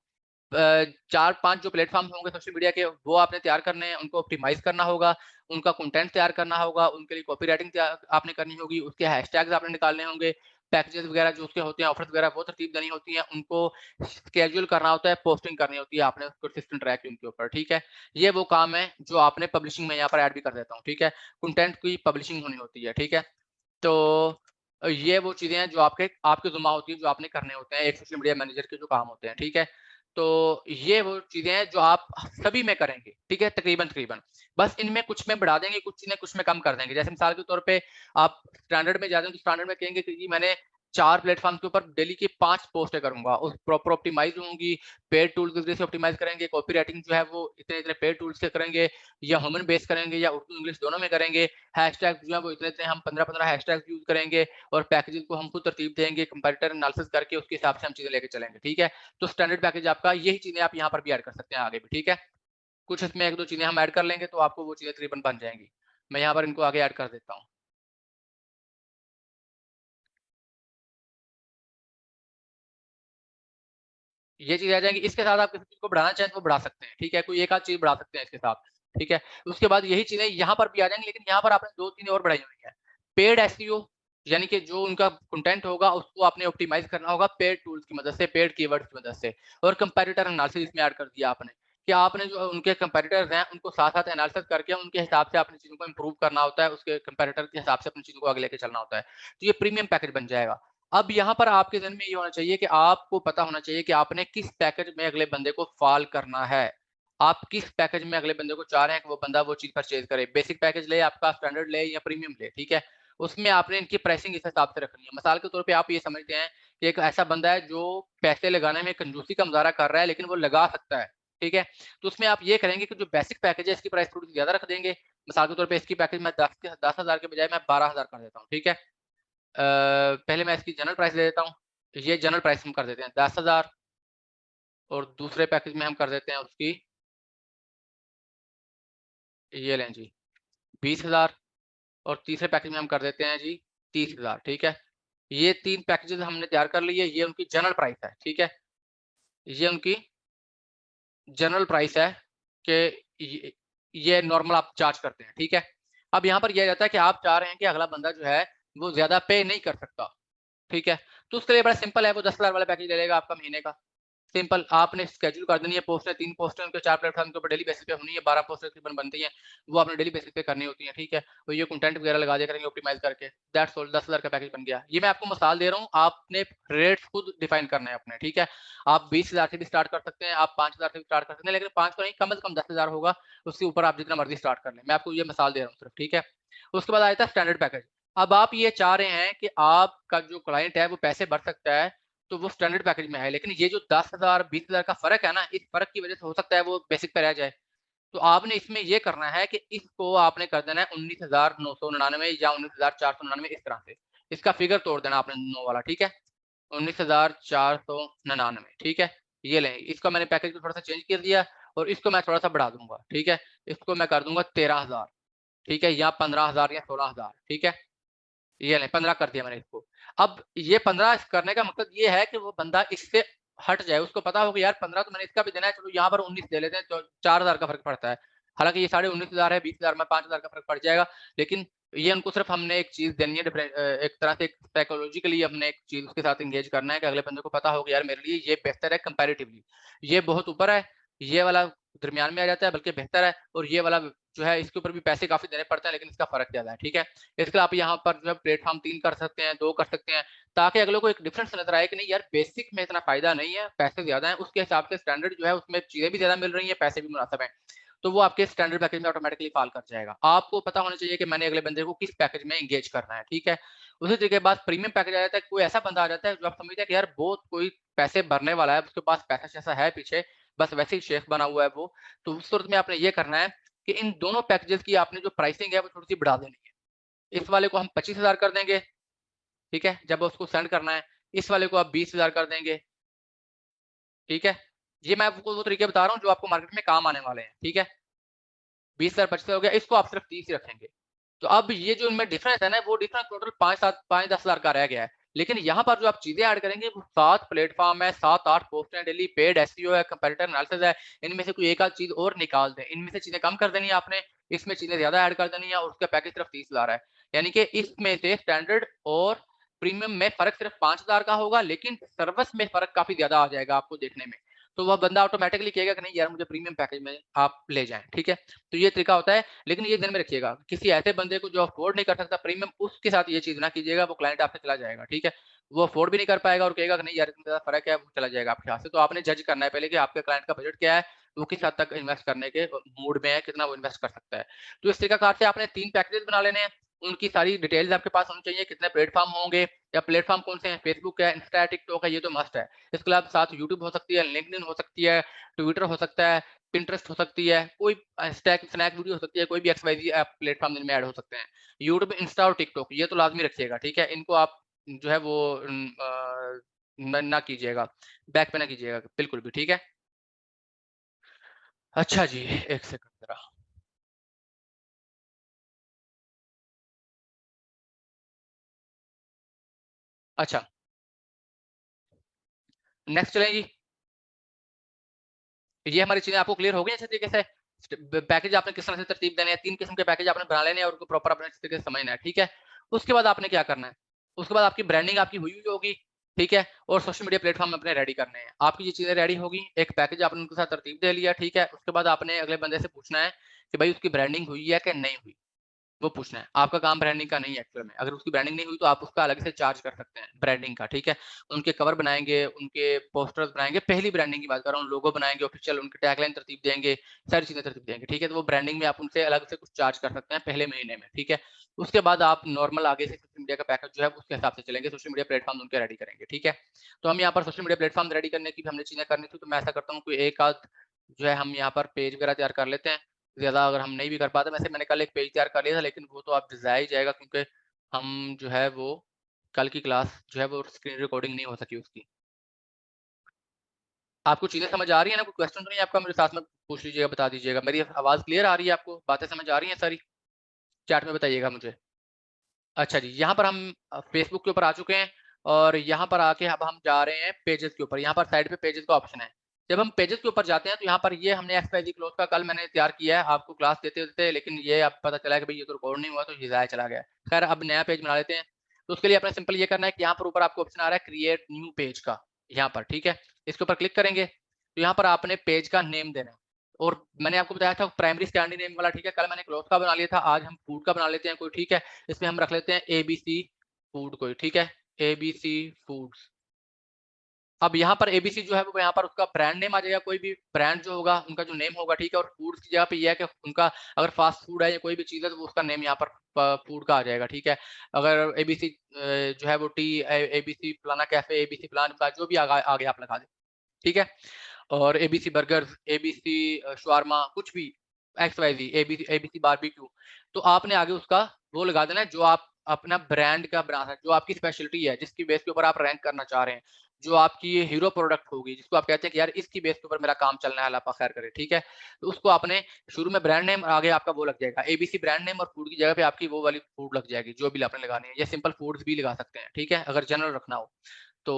S1: 4-5 जो प्लेटफ़ॉर्म होंगे सोशल मीडिया के, वो आपने तैयार करने हैं, उनको ऑप्टिमाइज़ करना होगा, उनका कंटेंट तैयार करना होगा, उनके लिए कॉपी राइटिंग आपने करनी होगी, उसके हैशटैग्स आपने निकालने होंगे, पैकेजेज़ वगैरह जो उसके होते हैं, ऑफ़र्स वगैरह वो तरतीब देनी होती हैं, उनको शेड्यूल करना होता है, पोस्टिंग करनी होती है आपने कंसिस्टेंट रह के उनके ऊपर, ठीक है? ये वो काम है जो आपने पब्लिशिंग में यहाँ पर ऐड भी कर देता हूँ, ठीक है? कंटेंट की पब्लिशिंग होनी होती है, ठीक है? तो ये वो चीज़ें हैं जो आपके आपके ज़िम्मा होती है, जो आपने करने होते हैं, एक सोशल मीडिया मैनेजर के जो काम होते हैं, ठीक है? तो ये वो चीज़ें हैं जो आप सभी में करेंगे, ठीक है? तकरीबन-तकरीबन। बस इनमें कुछ में बढ़ा देंगे, कुछ चीज़ें कुछ में कम कर देंगे। जैसे मिसाल के तौर पे आप स्टैंडर्ड में जाते हैं, तो स्टैंडर्ड में कहेंगे कि जी मैंने 4 प्लेटफ़ॉर्म के ऊपर डेली की 5 पोस्टें करूँगा, उस प्रॉपर ऑप्टिमाइज़ होंगी, पेड टूल्स के ज़रिए से ऑप्टिमाइज़ करेंगे, कॉपी राइटिंग जो है वो इतने-इतने पेड टूल्स से करेंगे या ह्यूमन बेस करेंगे या उर्दू इंग्लिश दोनों में करेंगे। हैशटैग जो है वो इतने-इतने हम 15-15 हैशटैग्स यूज़ करेंगे और पैकेजेज़ को हम खुद तरतीब देंगे, कंपैरेटर एनालिसिस करके उसके हिसाब से हम चीज़ें लेके चलेंगे, ठीक है? तो स्टैंडर्ड पैकेज आपका यही चीज़ें आप यहाँ पर भी ऐड कर सकते हैं आगे भी, ठीक है? कुछ इसमें 1-2 चीज़ें हम ऐड कर लेंगे तो आपको वो चीज़ें तकरीबन बन जाएँगी। मैं यहाँ पर इनको आगे ऐड कर देता हूँ। ये चीज़ आ जाएँगी, इसके साथ आप किसी चीज़ को बढ़ाना चाहें तो वो बढ़ा सकते हैं, ठीक है? कोई एक आध चीज़ बढ़ा सकते हैं इसके साथ, ठीक है? उसके बाद यही चीज़ें यहाँ पर भी आ जाएँगी लेकिन यहाँ पर आपने 2-3 और बढ़ाई हुई हैं। पेड एसईओ यानी कि जो उनका कंटेंट होगा उसको आपने ऑप्टिमाइज़ करना होगा पेड टूल्स की मदद से, पेड कीवर्ड्स की मदद से और कंपैरेटर एनालिसिस इसमें ऐड कर दिया आपने, कि आपने जो उनके कंपैरेटर्स हैं उनको साथ-साथ एनालिसिस करके उनके हिसाब से अपनी चीज़ों को इम्प्रूव करना होता है, उसके कंपैरेटर के हिसाब से अपनी चीज़ों को आगे लेके चलना होता है। तो ये प्रीमियम पैकेज बन जाएगा। अब यहाँ पर आपके ज़हन में ये होना चाहिए कि आपको पता होना चाहिए कि आपने किस पैकेज में अगले बंदे को फ़ॉल करना है। आप किस पैकेज में अगले बंदे को चाह रहे हैं कि वो बंदा वो चीज़ परचेज़ करे। बेसिक पैकेज ले, आपका स्टैंडर्ड ले या प्रीमियम ले, ठीक है? उसमें आपने इनकी प्राइसिंग इस हिसाब से रखनी है। मिसाल के तौर पे आप ये समझते हैं कि एक ऐसा बंदा है जो पैसे लगाने में कंजूसी का मुज़ाहरा कर रहा है लेकिन वो लगा सकता है, ठीक है? तो उसमें आप ये करेंगे कि जो बेसिक पैकेज है इसकी प्राइस थोड़ी-सी ज़्यादा रख देंगे। मिसाल के तौर पे इसकी पैकेज मैं 10,000 के बजाय मैं 12,000 कर देता हूँ, ठीक है? पहले मैं इसकी जनरल प्राइस दे देता हूँ। ये जनरल प्राइस हम कर देते हैं 10,000 और दूसरे पैकेज में हम कर देते हैं उसकी ये लें जी 20,000 और तीसरे पैकेज में हम कर देते हैं जी 30,000 ठीक है? ये 3 पैकेजेज़ हमने तैयार कर लिए, ये उनकी जनरल प्राइस है, ठीक है? ये उनकी जनरल प्राइस है कि ये नॉर्मल आप चार्ज करते हैं, ठीक है? अब यहाँ पर ये रहता है कि आप चाह रहे हैं कि अगला बंदा जो है, वो ज़्यादा पे नहीं कर सकता, ठीक है? तो उसके लिए बड़ा सिंपल है, वो 10,000 वाला पैकेज ले लेगा आपका महीने का। सिंपल आपने शेड्यूल कर देनी है पोस्टें 3 पोस्टें उनके 4 प्लेटफ़ॉर्म के ऊपर डेली बेसिस पे होनी है, 12 पोस्टें तकरीबन बनती हैं, वो आपने डेली बेसिस पे करनी होती हैं, ठीक है? तो ये कंटेंट वगैरह लगा दिया करेंगे ऑप्टिमाइज़ करके, दैट्स ऑल 10,000 का पैकेज बन गया। ये मैं आपको मिसाल दे रहा हूँ, आपने रेट्स खुद डिफाइन करने हैं अपने, ठीक है? आप 20,000 से भी स्टार्ट कर सकते हैं, आप 5,000 से भी स्टार्ट कर सकते हैं, लेकिन 5 तो नहीं, कम से कम 10,000 होगा, उससे ऊपर आप जितना मर्ज़ी स्टार्ट कर लें। मैं आपको ये मिसाल दे रहा हूँ सिर्फ, ठीक है? उसके बाद आ जाता है स्टैंडर्ड पैकेज। अब आप ये चाह रहे हैं कि आपका जो क्लाइंट है, वो पैसे भर सकता है तो वो स्टैंडर्ड पैकेज में है। लेकिन ये जो 10,000 20,000 का फ़र्क है ना, इस फ़र्क की वज़ह से हो सकता है वो बेसिक पे रह जाए। तो आपने इसमें ये करना है कि इसको आपने कर देना है 19,999 या 19,499 इस तरह से। इसका फ़िगर तोड़ देना आपने 9 वाला, ठीक है? 19,499 ठीक है? ये लें, इसका मैंने पैकेज को थोड़ा-सा चेंज कर दिया और इसको मैं थोड़ा-सा बढ़ा दूँगा, ठीक है? इसको मैं कर दूँगा 13,000 ठीक है? या 15,000 या 16,000 ठीक है? ये लें 15 कर दिया मैंने इसको। अब ये 15 करने का मकसद ये है कि वो बंदा इससे हट जाए, उसको पता हो कि यार 15 तो मैंने इसका भी देना है, चलो यहाँ पर 19 दे लेते हैं, तो 4,000 का फ़र्क पड़ता है। हालाँकि ये साढ़े 19,000 है, 20,000 में 5,000 का फ़र्क पड़ जाएगा, लेकिन ये उनको सिर्फ़ हमने एक चीज़ देनी है एक तरह से एक साइकोलॉजिकली हमने एक चीज़ उसके साथ एंगेज करना है कि अगले बंदे को पता हो कि यार मेरे लिए ये बेहतर है कंपैरेटिवली। ये बहुत ऊपर है, ये वाला दरमियान में आ जाता है बल्कि बेहतर है और ये वाला जो है इसके ऊपर भी पैसे काफ़ी देने पड़ते हैं लेकिन इसका फ़र्क ज़्यादा है, ठीक है? इसके आप यहाँ पर जो है प्लेटफ़ॉर्म 3 कर सकते हैं, 2 कर सकते हैं, ताकि अगले को एक डिफरेंस नज़र आए कि नहीं यार बेसिक में इतना फ़ायदा नहीं है, पैसे ज़्यादा हैं, उसके हिसाब से स्टैंडर्ड जो है उसमें चीज़ें भी ज़्यादा मिल रही हैं, पैसे भी मुनासिब हैं। तो वो आपके स्टैंडर्ड पैकेज में ऑटोमैटिकली फ़ॉल कर जाएगा। आपको पता होना चाहिए कि मैंने अगले बंदे को किस पैकेज में एंगेज करना है, ठीक है? उसी तरीके के बाद प्रीमियम पैकेज आ जाता है, कोई ऐसा बंदा आ जाता है जो आप समझते हैं कि यार बहुत कोई पैसे भरने वाला है, उसके पास पैसा-शैसा है पीछे, बस वैसे ही शेख बना हुआ है वो। तो उस सूरत में आपने ये करना है कि इन दोनों पैकेजेज़ की आपने जो प्राइसिंग है वो थोड़ी-सी बढ़ा देनी है। इस वाले को हम 25,000 कर देंगे, ठीक है? जब उसको सेंड करना है, इस वाले को आप 20,000 कर देंगे, ठीक है? ये मैं आपको वो तरीके बता रहा हूँ जो आपको मार्केट में काम आने वाले हैं, ठीक है? 20,000 25,000 हो गया, इसको आप सिर्फ 30 ही रखेंगे। तो अब ये जो इनमें डिफरेंस है ना, वो डिफरेंस टोटल 5-7 5-10,000 का रह गया है। लेकिन यहाँ पर जो आप चीज़ें ऐड करेंगे, वो 7 प्लेटफ़ॉर्म है, 7-8 पोस्ट हैं डेली, पेड एसईओ है, कंपैरेटर एनालिसिस है, इनमें से कोई एक आध चीज़ और निकाल दें। इनमें से चीज़ें कम कर देनी है आपने, इसमें चीज़ें ज़्यादा ऐड कर देनी है और उसका पैकेज सिर्फ 30,000 है। यानी कि इसमें से स्टैंडर्ड और प्रीमियम में फ़र्क सिर्फ 5,000 का होगा, लेकिन सर्विस में फ़र्क काफ़ी ज़्यादा आ जाएगा आपको देखने में। तो वह बंदा ऑटोमैटिकली कहेगा कि नहीं यार मुझे प्रीमियम पैकेज में आप ले जाएँ, ठीक है? तो ये तरीका होता है, लेकिन ये ध्यान में रखिएगा, किसी ऐसे बंदे को जो अफ़ोर्ड नहीं कर सकता प्रीमियम, उसके साथ ये चीज़ ना कीजिएगा, वो क्लाइंट आपसे चला जाएगा, ठीक है? वो अफ़ोर्ड भी नहीं कर पाएगा और कहेगा कि नहीं यार इतना ज़्यादा फ़र्क है, वो चला जाएगा आपके हाथ से। तो आपने जज करना है पहले कि आपके क्लाइंट का बजट क्या है, वो किस हद तक इन्वेस्ट करने के मूड में है, कितना वो इन्वेस्ट कर सकता है। तो इस तरीक़ाकार से आपने 3 पैकेजेज़ बना लेने हैं, उनकी सारी डिटेल्स आपके पास होनी चाहिए, कितने प्लेटफ़ॉर्म होंगे या प्लेटफ़ॉर्म कौन से हैं, फेसबुक है, इंस्टा है, टिकटॉक है, ये तो मस्ट है। इसके अलावा साथ यूट्यूब हो सकती है, लिंक्डइन हो सकती है, ट्विटर हो सकता है, पिंटरेस्ट हो सकती है, कोई स्नैक वीडियो हो सकती है, कोई भी एक्सवाईज़ी ऐप प्लेटफ़ॉर्म इनमें ऐड हो सकते हैं। यूट्यूब, इंस्टा और टिकटॉक ये तो लाज़मी रखिएगा, ठीक है? इनको आप जो है वो ना कीजिएगा, बैक पे ना कीजिएगा बिल्कुल भी, ठीक है? अच्छा जी, 1 सेकंड ज़रा। अच्छा, नेक्स्ट चलें जी। ये हमारी चीज़ें आपको क्लियर हो गई अच्छे तरीके से? पैकेज आपने किस तरह से तरतीब देने हैं, 3 किस्म के पैकेज आपने बना लेने हैं और उनको प्रॉपर आपने अच्छे तरीके से समझना है, ठीक है? उसके बाद आपने क्या करना है? उसके बाद आपकी ब्रांडिंग आपकी हुई हुई होगी, ठीक है? और सोशल मीडिया प्लेटफ़ॉर्म अपने रेडी करने हैं। आपकी ये चीज़ें रेडी होगी, एक पैकेज आपने उनके साथ तरतीब दे लिया, ठीक है? उसके बाद आपने अगले बंदे से पूछना है कि भाई उसकी ब्रांडिंग हुई है कि नहीं हुई? वो पूछना है। आपका काम ब्रांडिंग का नहीं है एक्चुअल में। अगर उसकी ब्रांडिंग नहीं हुई तो आप उसका अलग से चार्ज कर सकते हैं ब्रांडिंग का, ठीक है? उनके कवर बनाएँगे, उनके पोस्टर्स बनाएँगे, पहली ब्रांडिंग की बात कर रहा हूँ, लोगो बनाएँगे ऑफ़िशियल, उनकी टैगलाइन तरतीब देंगे, सारी चीज़ें तरतीब देंगे, ठीक है? तो वो ब्रांडिंग में आप उनसे अलग से कुछ चार्ज कर सकते हैं पहले महीने में, ठीक है? उसके बाद आप नॉर्मल आगे से सोशल मीडिया का पैकेज जो है उसके हिसाब से चलेंगे, सोशल मीडिया प्लेटफ़ॉर्म उनके रेडी करेंगे, ठीक है? तो हम यहाँ पर सोशल मीडिया प्लेटफ़ॉर्म रेडी करने की भी हमने चीज़ें करनी थी, तो मैं ऐसा करता हूँ कोई एक आध जो है हम यहाँ पर पेज वगैरह तैयार कर लेते हैं। ज़्यादा अगर हम नहीं भी कर पाते वैसे मैंने कल एक पेज तैयार कर लिया था लेकिन वो तो अब ज़ाया ही जाएगा क्योंकि हम जो है वो कल की क्लास जो है वो स्क्रीन रिकॉर्डिंग नहीं हो सकी उसकी। आपको चीज़ें समझ आ रही हैं ना? कोई क्वेश्चन तो नहीं है आपका मेरे साथ में पूछ लीजिएगा, बता दीजिएगा। मेरी आवाज़ क्लियर आ रही है आपको? बातें समझ आ रही हैं सारी? चैट में बताइएगा मुझे। अच्छा जी, यहाँ पर हम फ़ेसबुक के ऊपर आ चुके हैं और यहाँ पर आके अब हम जा रहे हैं पेजेज़ के ऊपर। यहाँ पर साइड पे पेजेज़ का ऑप्शन है। जब हम पेजेज़ के ऊपर जाते हैं तो यहाँ पर ये हमने एक्सवाईज़ी क्लोज़ का कल मैंने तैयार किया है आपको क्लास देते-देते लेकिन ये अब पता चला है कि भई ये तो रिकॉर्ड नहीं हुआ तो ये ज़ाया चला गया। ख़ैर अब नया पेज बना लेते हैं। तो उसके लिए आपने सिंपल ये करना है कि यहाँ पर ऊपर आपको ऑप्शन आ रहा है क्रिएट न्यू पेज का, यहाँ पर ठीक है? इसके ऊपर क्लिक करेंगे, तो यहाँ पर आपने पेज का नेम देना है। और मैंने आपको बताया था प्राइमरी स्टैंडर्ड नेम वाला ठीक है, कल मैंने क्लॉथ का बना लिया था, आज हम फूड का बना लेते हैं कोई ठीक है? इसमें हम रख लेते हैं एबीसी फूड कोई ठीक है? ABC foods. अब यहाँ पर एबीसी जो है वो यहाँ पर उसका ब्रांड नेम आ जाएगा, कोई भी ब्रांड जो होगा उनका जो नेम होगा ठीक है? और फूड्स की जगह पे ये है कि उनका अगर फास्ट फूड है या कोई भी चीज़ है तो वो उसका नेम यहाँ पर फूड का आ जाएगा ठीक है? अगर एबीसी जो है वो एबीसी फलाना कैफ़े, एबीसी फलाना जो भी आगे आप लगा दें, ठीक है? और एबीसी बर्गर्स, एबीसी शवारमा कुछ भी X Y Z ABC barbecue तो आपने आगे उसका वो लगा देना है जो आप अपना ब्रांड का बना सकते जो आपकी स्पेशलिटी है, जिसकी बेस के ऊपर आप रैंक करना चाह रहे हैं। जो आपकी हीरो प्रोडक्ट होगी, जिसको आप कहते हैं कि यार इसकी बेस के ऊपर मेरा काम चलना है, अल्लाह पाक खैर करे, ठीक है? तो उसको आपने शुरू में ब्रांड नेम आगे आपका वो लग जाएगा, एबीसी ब्रांड नेम और फूड की जगह पे आपकी वो वाली फूड लग जाएगी, जो भी आपने लगानी है या सिंपल फूड्स भी लगा सकते हैं, ठीक है? अगर जनरल रखना हो। तो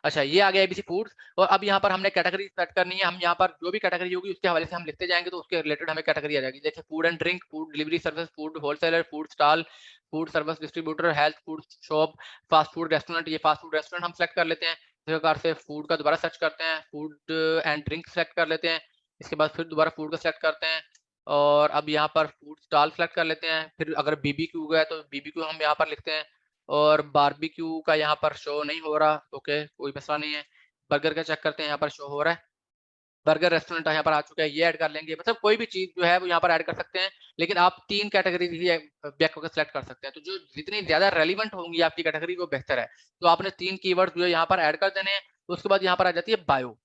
S1: अच्छा ये आ गया एबीसी फूड्स और अब यहाँ पर हमने कैटेगरी सेट करनी है। हम यहाँ पर जो भी कैटेगरी होगी उसके हवाले से हम लिखते जाएँगे तो उसके रिलेटेड हमें कैटेगरी आ जाएगी। जैसे food and drink, food delivery service, food wholesaler, food stall, food service distributor, health food shop, fast food restaurant, ये फास्ट फूड रेस्टोरेंट हम सेलेक्ट कर लेते हैं। इसी प्रकार से फूड का दोबारा सर्च करते हैं, फूड एंड ड्रिंक सेलेक्ट कर लेते हैं। इसके बाद फिर दोबारा फूड का सेलेक्ट करते हैं और अब यहाँ पर फूड स्टॉल सेलेक्ट कर लेते हैं। फिर अगर बीबीक्यू है तो बीबीक्यू हम यहाँ पर लिखते हैं और बारबेक्यू का यहाँ पर शो नहीं हो रहा, ओके, कोई मसला नहीं है। बर्गर का चेक करते हैं, यहाँ पर शो हो रहा है। बर्गर रेस्टोरेंट यहाँ पर आ चुका है, ये ऐड कर लेंगे। मतलब कोई भी चीज़ जो है वो यहाँ पर ऐड कर सकते हैं, लेकिन आप 3 कैटेगरीज़ ही बैक होके सेलेक्ट कर सकते हैं। तो जो जितनी ज़्यादा रेलेवेंट होंगी आपकी कैटेगरी वो बेहतर है। तो आपने 3 कीवर्ड जो है यहाँ पर ऐड कर देने हैं। उसके बाद यहाँ पर आ जाती है बायो।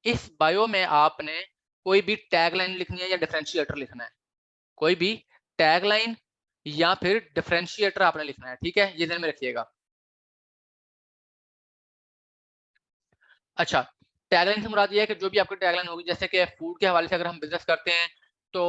S1: इस बायो में आपने कोई भी टैगलाइन लिखनी है या डिफरेंशिएटर लिखना है। कोई भी टैगलाइन या फिर डिफरेंशिएटर आपने लिखना है, ठीक है? ये ध्यान में रखिएगा। अच्छा, टैगलाइन से मुराद ये है कि जो भी आपकी टैगलाइन होगी जैसे कि फूड के हवाले से अगर हम बिज़नेस करते हैं, तो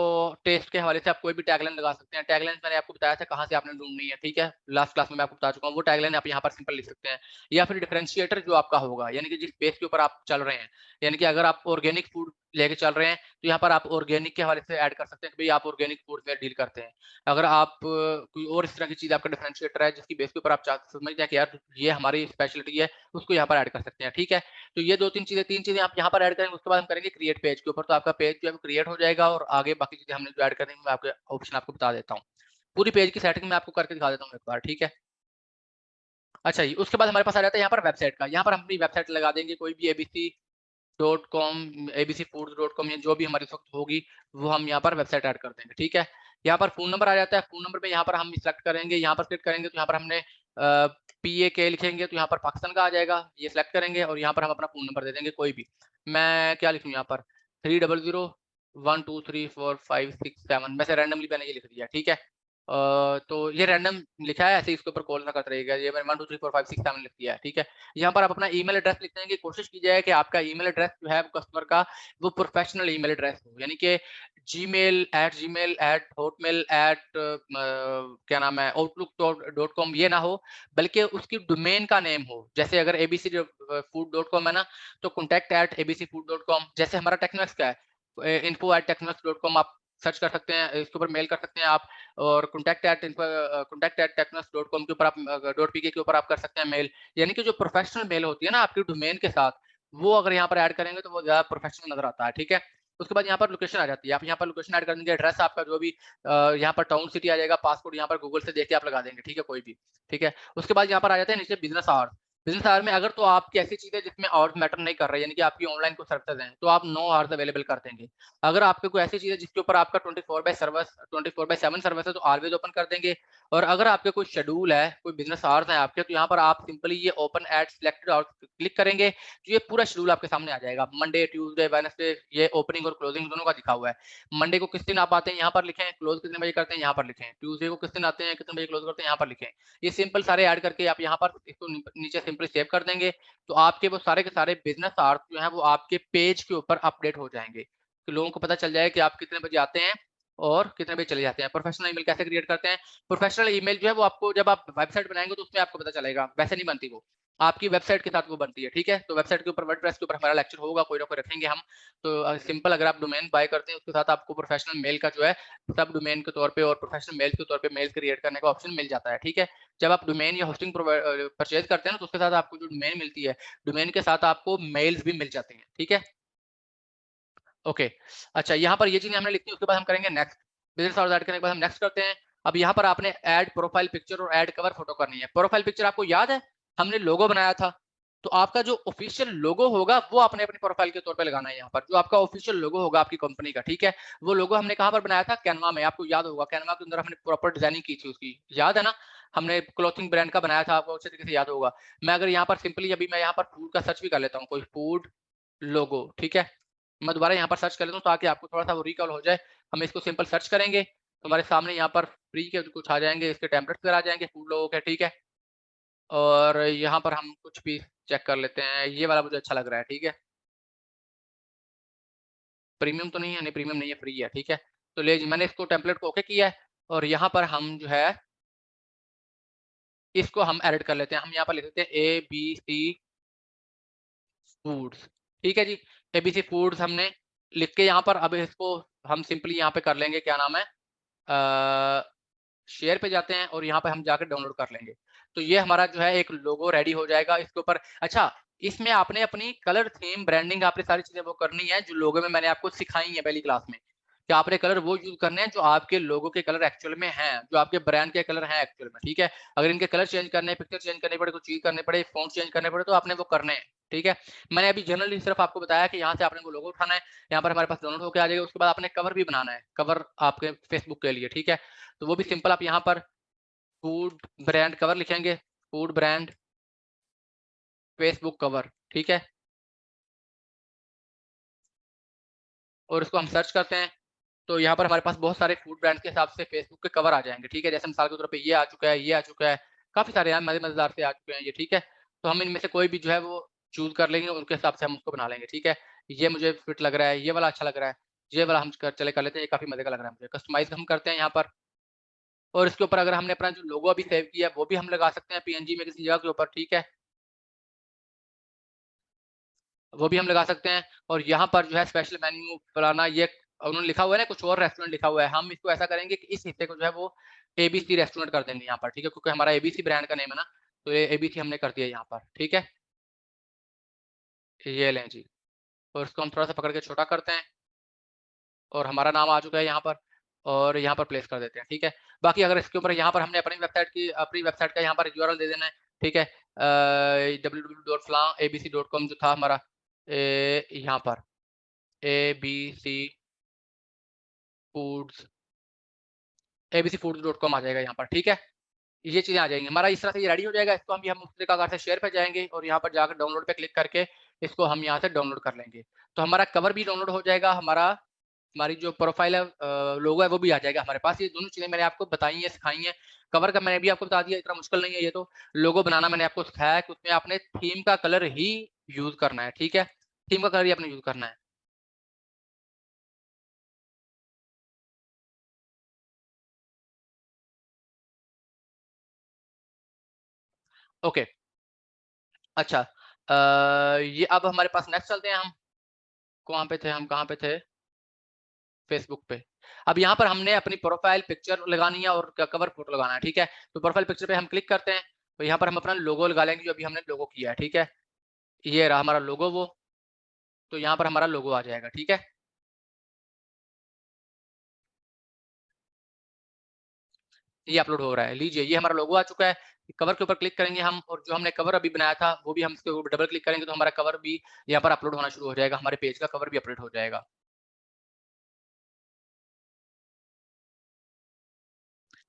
S1: टेस्ट के हवाले से आप कोई भी टैगलाइन लगा सकते हैं। टैगलाइन मैंने आपको बताया था कहाँ से आपने ढूँढनी है, ठीक है? लास्ट क्लास में मैं आपको बता चुका हूँ, वो टैगलाइन आप यहाँ पर सिंपल लिख सकते हैं। या फिर डिफरेंशिएटर जो आपका होगा, यानी कि जिस बेस के ऊपर आप चल रहे हैं, यानी कि अगर आप ऑर्गेनिक फूड लेके चल रहे हैं, तो यहाँ पर आप ऑर्गेनिक के हवाले से ऐड कर सकते हैं कि भई आप ऑर्गेनिक फूड में डील करते हैं। अगर आप कोई और इस तरह की चीज़ आपका डिफरेंशिएटर है जिसकी बेस के ऊपर आप समझते हैं कि यार ये हमारी स्पेशलिटी है, उसको यहाँ पर ऐड कर सकते हैं, ठीक है? तो ये 2-3 चीज़ें 3 चीज़ें आप यहाँ पर ऐड करेंगे, उसके बाद हम करेंगे क्रिएट पेज के ऊपर, तो आपका पेज जो है वो क्रिएट हो जाएगा और आगे बाकी चीज़ें हमने जो ऐड करनी है, मैं आपके ऑप्शन आपको बता देता हूँ। पूरी पेज की सेटिंग मैं आपको करके दिखा देता हूँ एक बार, ठीक है? अच्छा जी, उसके बाद हमारे पास आ जाता है यहाँ पर वेबसाइट का, यहाँ पर हम अपनी वेबसाइट लगा देंगे कोई भी ABC dot com, ABC foods dot com या जो भी हमारी इस वक़्त होगी, वो हम यहाँ पर वेबसाइट ऐड कर देंगे, ठीक है? यहाँ पर फ़ोन नंबर आ जाता है, फ़ोन नंबर पे यहाँ पर हम सिलेक्ट करेंगे, यहाँ पर क्लिक करेंगे तो यहाँ पर हमने PAK लिखेंगे तो यहाँ पर पाकिस्तान का आ जाएगा, ये सिलेक्ट करेंगे और यहाँ पर हम अपना फ़ोन नंबर दे देंगे कोई भी। मैं क्या लिखूँ यहाँ पर 300 1 2 3 4 5 6 7 वैसे रैंडमली मैंने ये लिख दिया, ठीक है। तो ये रैंडम लिखा है, ऐसे ही इसके ऊपर कॉल ना करते रहिएगा, ये मैंने 1 2 3 4 5 6 7 लिख दिया है, ठीक है। यहाँ पर आप अपना ईमेल एड्रेस लिख देंगे, कोशिश की जाए कि आपका ईमेल एड्रेस जो है वो कस्टमर का वो प्रोफेशनल ईमेल एड्रेस हो, यानी कि जीमेल हॉटमेल क्या नाम है outlook.com ये ना हो, बल्कि उसकी डोमेन का नेम हो। जैसे अगर abcfood.com है ना, तो contact@abcfood.com जैसे हमारा टेक्नोमैक्स का है info@technomax.com आप सर्च कर सकते हैं, इसके ऊपर मेल कर सकते हैं आप और contact@technomax.com के ऊपर आप .pk के ऊपर आप कर सकते हैं मेल। यानी कि जो प्रोफेशनल मेल होती है ना आपकी डोमेन के साथ, वो अगर यहाँ पर ऐड करेंगे तो वो ज़्यादा प्रोफेशनल नज़र आता है, ठीक है? उसके बाद यहाँ पर लोकेशन आ जाती है। आप यहाँ पर लोकेशन ऐड कर देंगे, एड्रेस आपका जो भी यहाँ पर टाउन सिटी आ जाएगा, पासपोर्ट यहाँ पर गूगल से देख के आप लगा देंगे, ठीक है? कोई भी, ठीक है? उसके बाद यहाँ पर आ जाते हैं नीचे बिज़नेस आवर्स। बिज़नेस आवर में अगर तो आपकी ऐसी चीज़ है जिसमें आवर्स मैटर नहीं कर रहे, यानी कि आपकी ऑनलाइन कोई सर्विसेज़ हैं, तो आप नो आवर्स अवेलेबल कर देंगे। अगर आपकी कोई ऐसी चीज़ है जिसके ऊपर आपका 24/7 सर्विस है, तो ऑलवेज़ ओपन कर देंगे और अगर आपके कोई शेड्यूल है, कोई बिज़नेस आवर्स हैं आपके, तो यहाँ पर आप सिंपली ये open at selected hours click करेंगे, तो ये पूरा शेड्यूल आपके सामने आ जाएगा। मंडे, ट्यूसडे, वेडनेसडे ये ओपनिंग और क्लोजिंग दोनों का दिखा हुआ है। मंडे को किस दिन आप आते हैं, यहाँ पर लिखें, क्लोज़ कितने बजे करते हैं, यहाँ पर लिखें। ट्यूसडे को किस दिन आते हैं, कितने बजे क्लोज़ करते हैं, यहाँ पर लिखें। ये सिंपल सारे ऐड करके आप यहाँ पर इसको नीचे सिंपली सेव कर देंगे, तो आपके वो सारे के सारे बिज़नेस आवर्स जो हैं वो आपके पेज के ऊपर अपडेट हो जाएँगे। तो लोगों को पता चल जाए कि आप कितने बजे आते हैं और कितने बजे चले जाते हैं। प्रोफेशनल ईमेल कैसे क्रिएट करते हैं? प्रोफेशनल ईमेल जो है वो आपको जब आप वेबसाइट बनाएँगे तो उसमें आपको पता चलेगा, वैसे नहीं बनती वो। आपकी वेबसाइट के साथ वो बनती है, ठीक है? तो वेबसाइट के ऊपर वर्डप्रेस के ऊपर हमारा लेक्चर होगा, कोई ना कोई रखेंगे हम। तो सिंपल अगर आप डोमेन बाय करते हैं उसके साथ आपको प्रोफेशनल मेल का जो है सब डोमेन के तौर पे और प्रोफेशनल मेल के तौर पे मेल क्रिएट करने का ऑप्शन मिल जाता है, ठीक है? जब आप डोमेन या होस्टिंग परचेज़ करते हैं ना तो उसके साथ आपको जो डोमेन मिलती है, डोमेन के साथ आपको मेल्स भी मिल जाते हैं, ठीक है? ओके। अच्छा यहाँ पर ये चीज़ें हमने लिखी उसके बाद हम करेंगे नेक्स्ट। बिज़नेस आवर्स ऐड करने के बाद हम नेक्स्ट करते हैं। अब यहाँ पर आपने ऐड प्रोफाइल पिक्चर और ऐड कवर फ़ोटो करनी है। प्रोफाइल पिक्चर आपको याद है? हमने लोगो बनाया था। तो आपका जो ऑफ़िशियल लोगो होगा वो आपने अपनी प्रोफाइल के तौर पे लगाना है यहाँ पर। जो आपका ऑफ़िशियल लोगो होगा आपकी कंपनी का, ठीक है? वो लोगो हमने कहाँ पर बनाया था? कैनवा में, आपको याद होगा। कैनवा के अंदर हमने प्रॉपर डिज़ाइनिंग की थी उसकी, याद है ना? हमने क्लॉथिंग ब्रांड का बनाया था, आपको अच्छे तरीके से याद होगा। मैं अगर यहाँ पर सिंपली अभी मैं यहाँ पर फूड का सर्च भी कर लेता हूँ, कोई फूड लोगो, ठीक है? मैं दोबारा यहाँ पर सर्च कर लेता हूँ ताकि आपको थोड़ा-सा वो रिकॉल हो जाए। हम इसको सिंपल सर्च करेंगे, तो हमारे सामने यहाँ पर फ्री के कुछ आ जाएँगे, इसके टेम्पलेट्स वगैरह आ जाएँगे फूड लोगो के, ठीक है? और यहाँ पर हम कुछ भी चेक कर लेते हैं, ये वाला मुझे अच्छा लग रहा है, ठीक है? प्रीमियम तो नहीं है, नहीं प्रीमियम नहीं है, फ्री है, ठीक है? तो ले जी मैंने इसको टेम्पलेट को ओके किया है और यहाँ पर हम जो है, इसको हम एडिट कर लेते हैं। हम यहाँ पर लिख देते हैं एबीसी फूड्स, ठीक है जी? एबीसी फूड्स हमने लिख के यहाँ पर अब इसको हम सिंपली यहाँ पे कर लेंगे, क्या नाम है शेयर पे जाते हैं और यहाँ पे हम जाकर डाउनलोड कर लेंगे। तो ये हमारा जो है एक लोगो रेडी हो जाएगा इसके ऊपर अच्छा, इसमें आपने अपनी कलर थीम, ब्रांडिंग आपने सारी चीज़ें वो करनी है जो लोगो में मैंने आपको सिखाई है पहली क्लास में। कि आपने कलर वो यूज़ करने हैं जो आपके लोगो के कलर एक्चुअल में हैं, जो आपके ब्रांड के कलर हैं एक्चुअल में, ठीक है? अगर इनके कलर चेंज करने हैं, पिक्चर चेंज करनी पड़े, कुछ चीज़ करनी पड़े, फ़ॉन्ट चेंज करने पड़े तो आपने वो करने हैं, ठीक है? मैंने अभी जनरली सिर्फ़ आपको बताया कि यहाँ से आपने वो लोगो उठाना है, यहाँ पर हमारे पास डाउनलोड होके आ जाएगा, उसके बाद आपने कवर भी बनाना है, कवर आपके फेसबुक के लिए, ठीक है? तो वो भी सिंपल आप यहाँ पर फूड ब्रांड कवर लिखेंगे, फूड ब्रांड फेसबुक कवर, ठीक है? और इसको हम सर्च करते हैं, तो यहाँ पर हमारे पास बहुत सारे फूड ब्रांड्स के हिसाब से फेसबुक के कवर आ जाएँगे, ठीक है? जैसे मिसाल के तौर पे ये आ चुका है, ये आ चुका है, काफ़ी सारे हैं मज़े-मज़ेदार से आ चुके हैं ये, ठीक है? तो हम इनमें से कोई भी जो है वो चूज़ कर लेंगे, उनके हिसाब से हम उसको बना लेंगे, ठीक है? ये मुझे फिट लग रहा है, ये वाला अच्छा लग रहा है, ये वाला हम कर लेते हैं, ये काफ़ी मज़े का लग रहा है मुझे। कस्टमाइज़ हम करते हैं यहाँ पर और इसके ऊपर अगर हमने अपना जो लोगो अभी सेव किया है, वो भी हम लगा सकते हैं पीएनजी में किसी जगह के ऊपर, ठीक है? वो भी हम लगा सकते हैं और यहाँ पर जो है स्पेशल मेन्यू फलाना ये उन्होंने लिखा हुआ है ना कुछ और रेस्टोरेंट लिखा हुआ है, हम इसको ऐसा करेंगे कि इस हिस्से को जो है वो एबीसी रेस्टोरेंट कर देंगे यहाँ पर, ठीक है? क्योंकि हमारा एबीसी ब्रांड का नेम है ना, तो ये एबीसी हमने कर दिया यहाँ पर, ठीक है? ये लें जी और इसको हम थोड़ा-सा पकड़ के छोटा करते हैं और हमारा नाम आ चुका है यहाँ पर और यहाँ पर प्लेस कर देते हैं, ठीक है? बाकी अगर इसके ऊपर यहाँ पर हमने अपनी वेबसाइट का यहाँ पर यूआरएल दे देना है, ठीक है? www.flan abc.com जो था हमारा यहाँ पर एबीसी फूड्स abcfoods.com आ जाएगा यहाँ पर, ठीक है? ये चीज़ें आ जाएँगी। हमारा इस तरह से ये रेडी हो जाएगा, इसको हम उस तरीक़ाकार से शेयर पे जाएँगे और यहाँ पर जाकर डाउनलोड पे क्लिक करके इसको हम यहाँ से डाउनलोड कर लेंगे। तो हमारा कवर भी डाउनलोड हो जाएगा, हमारी जो प्रोफ़ाइल है लोगो है वो भी आ जाएगा हमारे पास। ये दोनों चीज़ें मैंने आपको बताई हैं, सिखाई हैं। कवर का मैंने भी आपको बता दिया, इतना मुश्किल नहीं है ये तो। लोगो बनाना मैंने आपको सिखाया है कि उसमें आपने थीम का कलर ही यूज़ करना है, ठीक है? थीम का कलर ही आपने यूज़ करना है। ओके, अच्छा ये अब हमारे पास नेक्स्ट चलते हैं हम। कहाँ पे थे हम, कहाँ पे थे? फ़ेसबुक पे। अब यहाँ पर हमने अपनी प्रोफ़ाइल पिक्चर लगानी है और कवर फ़ोटो लगाना है, ठीक है? तो प्रोफ़ाइल पिक्चर पे हम क्लिक करते हैं, तो यहाँ पर हम अपना लोगो लगा लेंगे जो अभी हमने लोगो किया है, ठीक है? ये रहा हमारा लोगो वो, तो यहाँ पर हमारा लोगो आ जाएगा, ठीक है? ये अपलोड हो रहा है, लीजिए ये हमारा लोगो आ चुका है। कवर के ऊपर क्लिक करेंगे हम और जो हमने कवर अभी बनाया था, वो भी हम इसके ऊपर डबल क्लिक करेंगे तो हमारा कवर भी यहाँ पर अपलोड होना शुरू हो जाएगा, हमारे पेज का कवर भी अपलोड हो जाएगा।